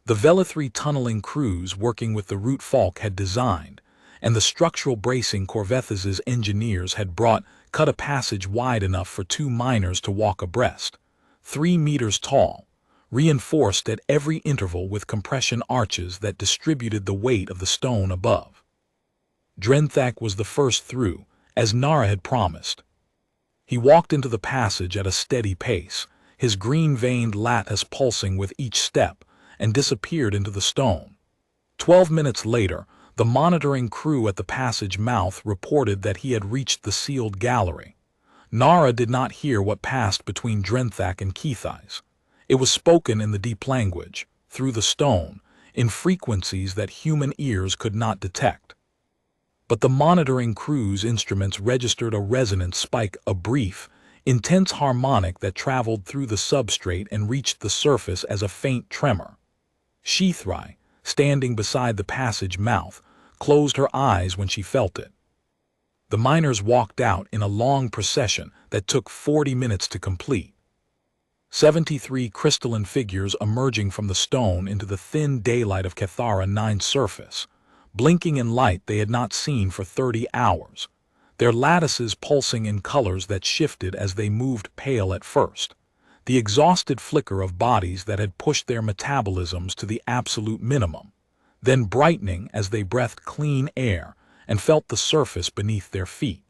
The Velethri tunneling crews working with the route Falk had designed, and the structural bracing Corvethas's engineers had brought, cut a passage wide enough for 2 miners to walk abreast, 3 meters tall, reinforced at every interval with compression arches that distributed the weight of the stone above. Drenthak was the first through, as Nara had promised. He walked into the passage at a steady pace, his green-veined lattice pulsing with each step, and disappeared into the stone. 12 minutes later, the monitoring crew at the passage mouth reported that he had reached the sealed gallery. Nara did not hear what passed between Drenthak and Keithais. It was spoken in the deep language, through the stone, in frequencies that human ears could not detect. But the monitoring crew's instruments registered a resonant spike, a brief, intense harmonic that traveled through the substrate and reached the surface as a faint tremor. Sheathrai, standing beside the passage mouth, closed her eyes when she felt it. The miners walked out in a long procession that took 40 minutes to complete. 73 crystalline figures emerging from the stone into the thin daylight of Cathara 9's surface, blinking in light they had not seen for 30 hours, their lattices pulsing in colors that shifted as they moved, pale at first, the exhausted flicker of bodies that had pushed their metabolisms to the absolute minimum, then brightening as they breathed clean air and felt the surface beneath their feet.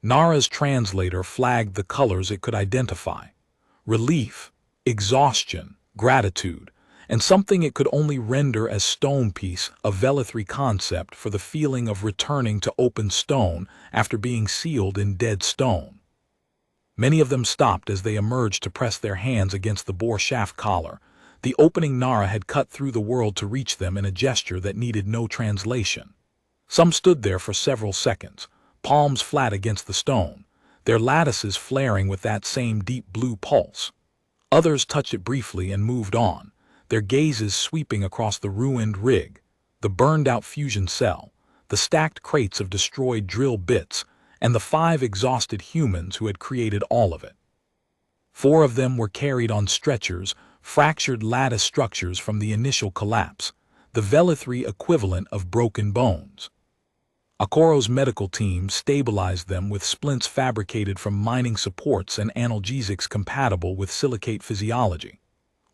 Nara's translator flagged the colors it could identify: relief, exhaustion, gratitude, and something it could only render as stone piece, a Velethri concept for the feeling of returning to open stone after being sealed in dead stone. Many of them stopped as they emerged to press their hands against the bore shaft collar, the opening Nara had cut through the world to reach them in a gesture that needed no translation. Some stood there for several seconds, palms flat against the stone, their lattices flaring with that same deep blue pulse. Others touched it briefly and moved on, their gazes sweeping across the ruined rig, the burned-out fusion cell, the stacked crates of destroyed drill bits, and the 5 exhausted humans who had created all of it. 4 of them were carried on stretchers, fractured lattice structures from the initial collapse, the Velethri equivalent of broken bones. Akoro's medical team stabilized them with splints fabricated from mining supports and analgesics compatible with silicate physiology.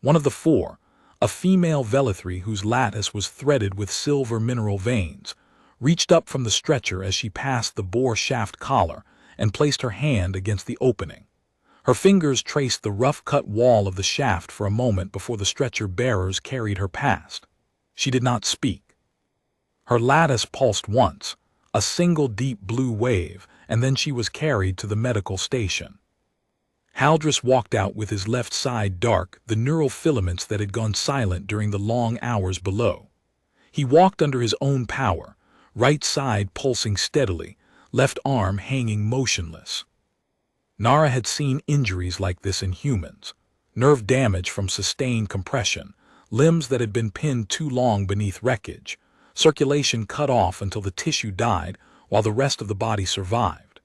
One of the 4, a female Velethri whose lattice was threaded with silver mineral veins, reached up from the stretcher as she passed the bore shaft collar and placed her hand against the opening. Her fingers traced the rough-cut wall of the shaft for a moment before the stretcher bearers carried her past. She did not speak. Her lattice pulsed once, a single deep blue wave, and then she was carried to the medical station. Haldris walked out with his left side dark, the neural filaments that had gone silent during the long hours below. He walked under his own power, right side pulsing steadily, left arm hanging motionless. Nara had seen injuries like this in humans. Nerve damage from sustained compression, limbs that had been pinned too long beneath wreckage, circulation cut off until the tissue died while the rest of the body survived.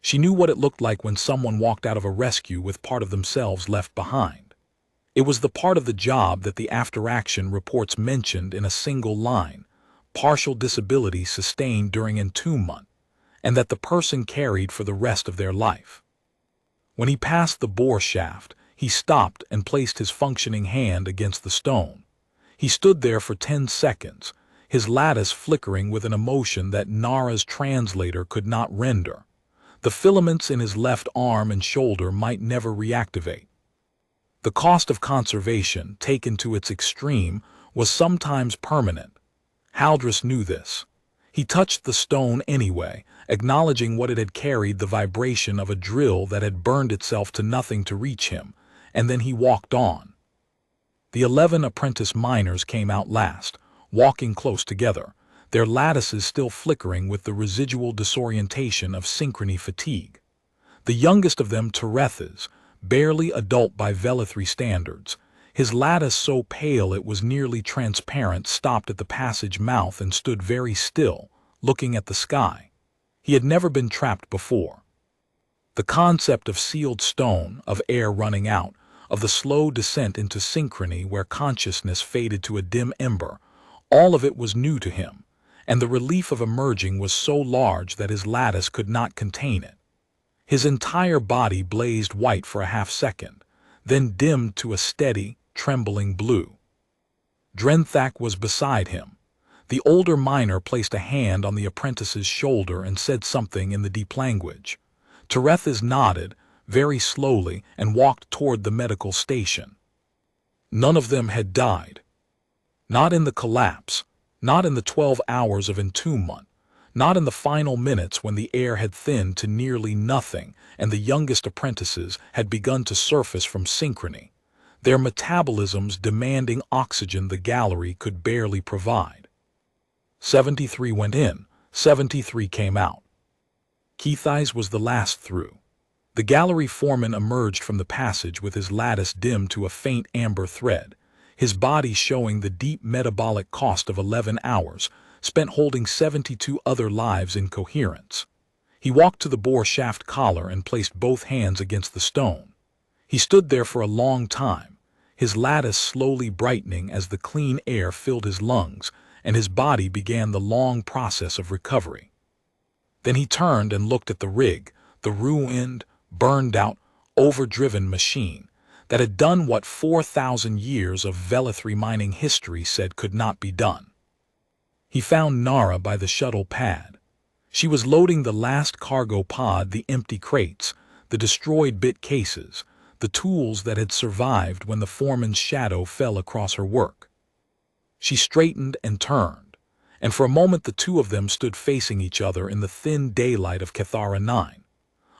She knew what it looked like when someone walked out of a rescue with part of themselves left behind. It was the part of the job that the after-action reports mentioned in a single line, partial disability sustained during entombment, and that the person carried for the rest of their life. When he passed the bore shaft, he stopped and placed his functioning hand against the stone. He stood there for 10 seconds, his lattice flickering with an emotion that Nara's translator could not render. The filaments in his left arm and shoulder might never reactivate. The cost of conservation, taken to its extreme, was sometimes permanent. Haldris knew this. He touched the stone anyway, acknowledging what it had carried, the vibration of a drill that had burned itself to nothing to reach him, and then he walked on. The 11 apprentice miners came out last, walking close together, their lattices still flickering with the residual disorientation of synchrony fatigue. The youngest of them, Tereth's, barely adult by Velethri standards, his lattice so pale it was nearly transparent, stopped at the passage mouth and stood very still, looking at the sky. He had never been trapped before. The concept of sealed stone, of air running out, of the slow descent into synchrony where consciousness faded to a dim ember, all of it was new to him, and the relief of emerging was so large that his lattice could not contain it. His entire body blazed white for a half-second, then dimmed to a steady, trembling blue. Drenthak was beside him. The older miner placed a hand on the apprentice's shoulder and said something in the deep language. Tereth's nodded, very slowly, and walked toward the medical station. None of them had died. Not in the collapse, not in the 12 hours of entombment, not in the final minutes when the air had thinned to nearly nothing and the youngest apprentices had begun to surface from synchrony, their metabolisms demanding oxygen the gallery could barely provide. 73 went in, 73 came out. Keith's was the last through. The gallery foreman emerged from the passage with his lattice dimmed to a faint amber thread, his body showing the deep metabolic cost of 11 hours, spent holding 72 other lives in coherence. He walked to the bore shaft collar and placed both hands against the stone. He stood there for a long time, his lattice slowly brightening as the clean air filled his lungs and his body began the long process of recovery. Then he turned and looked at the rig, the ruined, burned-out, overdriven machine that had done what 4,000 years of Velethri mining history said could not be done. He found Nara by the shuttle pad. She was loading the last cargo pod, the empty crates, the destroyed bit cases, the tools that had survived when the foreman's shadow fell across her work. She straightened and turned, and for a moment the two of them stood facing each other in the thin daylight of Cathara 9,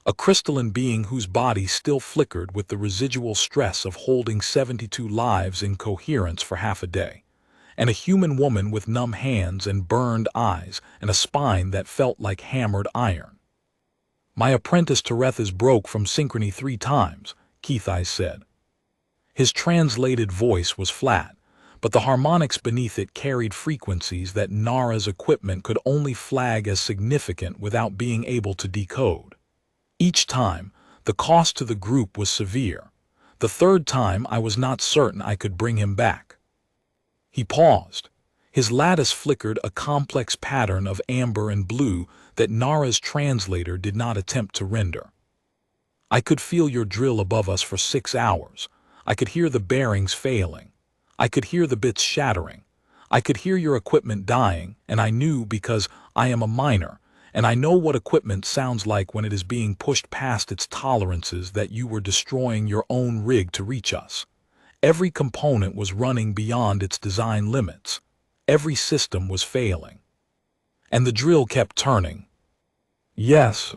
a crystalline being whose body still flickered with the residual stress of holding 72 lives in coherence for half a day, and a human woman with numb hands and burned eyes and a spine that felt like hammered iron. "My apprentice Tereth's broke from synchrony 3 times, Keith's said. His translated voice was flat, but the harmonics beneath it carried frequencies that Nara's equipment could only flag as significant without being able to decode. Each time, the cost to the group was severe. The 3rd time I was not certain I could bring him back." He paused. His lattice flickered a complex pattern of amber and blue that Nara's translator did not attempt to render. "I could feel your drill above us for 6 hours. I could hear the bearings failing. I could hear the bits shattering. I could hear your equipment dying, and I knew because I am a miner, and I know what equipment sounds like when it is being pushed past its tolerances, that you were destroying your own rig to reach us. Every component was running beyond its design limits. Every system was failing. And the drill kept turning." "Yes."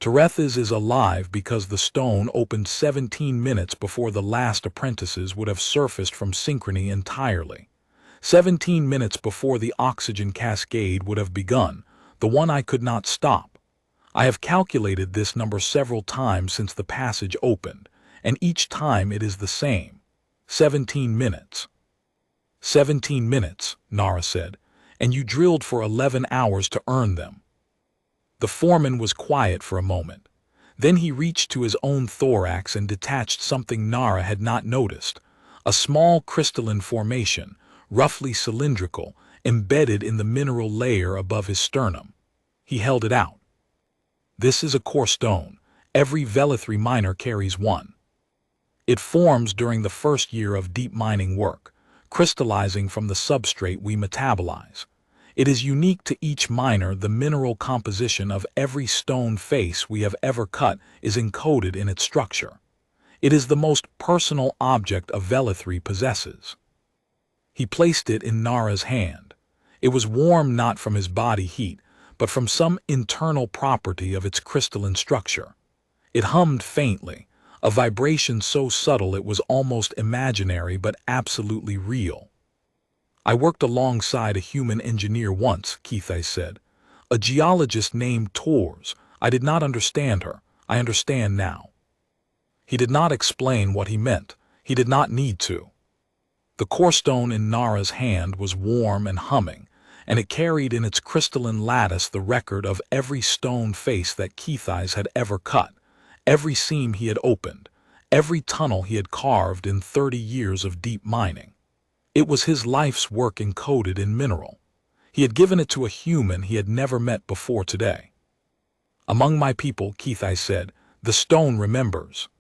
Terethes is alive because the stone opened 17 minutes before the last apprentices would have surfaced from synchrony entirely. 17 minutes before the oxygen cascade would have begun, the one I could not stop. I have calculated this number several times since the passage opened, and each time it is the same. 17 minutes. 17 minutes, Nara said, and you drilled for 11 hours to earn them. The foreman was quiet for a moment. Then he reached to his own thorax and detached something Nara had not noticed, a small crystalline formation, roughly cylindrical, embedded in the mineral layer above his sternum. He held it out. This is a core stone. Every Velethri miner carries one. It forms during the first year of deep mining work, crystallizing from the substrate we metabolize. It is unique to each miner. The mineral composition of every stone face we have ever cut is encoded in its structure. It is the most personal object a Velethri possesses. He placed it in Nara's hand. It was warm not from his body heat, but from some internal property of its crystalline structure. It hummed faintly, a vibration so subtle it was almost imaginary but absolutely real. I worked alongside a human engineer once, Keithay said. A geologist named Tors. I did not understand her. I understand now. He did not explain what he meant. He did not need to. The core stone in Nara's hand was warm and humming, and it carried in its crystalline lattice the record of every stone face that Keithais had ever cut, every seam he had opened, every tunnel he had carved in 30 years of deep mining. It was his life's work encoded in mineral. He had given it to a human he had never met before today. Among my people, Keithai said, the stone remembers.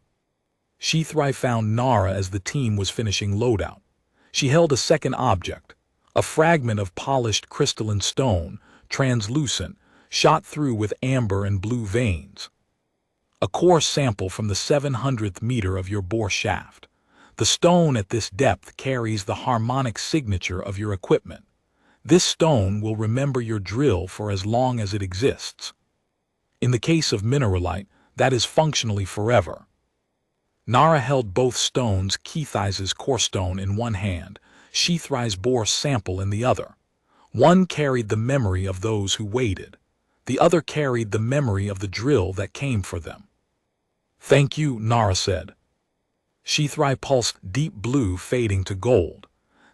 Sheathrai found Nara as the team was finishing loadout. She held a second object, a fragment of polished crystalline stone, translucent, shot through with amber and blue veins. A core sample from the 700th meter of your bore shaft. The stone at this depth carries the harmonic signature of your equipment. This stone will remember your drill for as long as it exists. In the case of mineralite, that is functionally forever. Nara held both stones, Keithais's core stone in one hand, Sheathrai's bore sample in the other. One carried the memory of those who waited. The other carried the memory of the drill that came for them. Thank you, Nara said. Sheathrai pulsed deep blue fading to gold.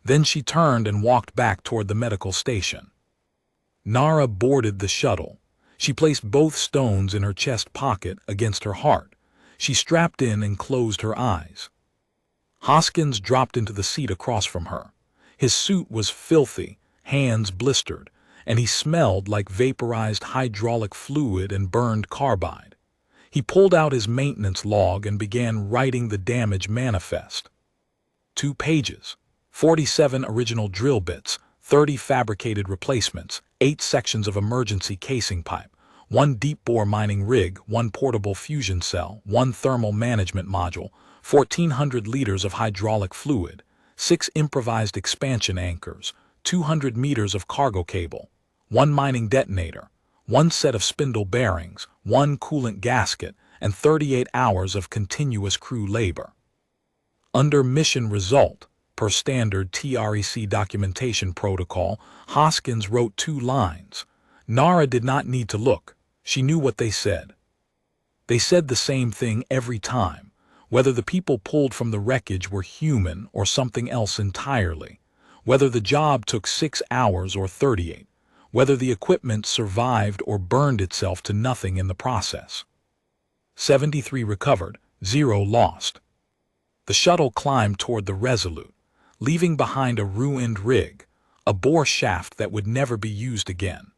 Then she turned and walked back toward the medical station. Nara boarded the shuttle. She placed both stones in her chest pocket against her heart. She strapped in and closed her eyes. Hoskins dropped into the seat across from her. His suit was filthy, hands blistered, and he smelled like vaporized hydraulic fluid and burned carbide. He pulled out his maintenance log and began writing the damage manifest. 2 pages, 47 original drill bits, 30 fabricated replacements, 8 sections of emergency casing pipe, 1 deep-bore mining rig, 1 portable fusion cell, 1 thermal management module, 1,400 liters of hydraulic fluid, 6 improvised expansion anchors, 200 meters of cargo cable, 1 mining detonator, 1 set of spindle bearings, 1 coolant gasket, and 38 hours of continuous crew labor. Under mission result, per standard TREC documentation protocol, Hoskins wrote 2 lines. Nara did not need to look. She knew what they said. They said the same thing every time, whether the people pulled from the wreckage were human or something else entirely, whether the job took 6 hours or 38, whether the equipment survived or burned itself to nothing in the process. 73 recovered, 0 lost. The shuttle climbed toward the Resolute, leaving behind a ruined rig, a bore shaft that would never be used again,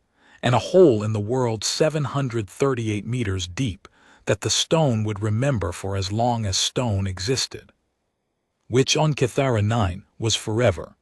and a hole in the world 738 meters deep that the stone would remember for as long as stone existed. Which on Kithara 9 was forever.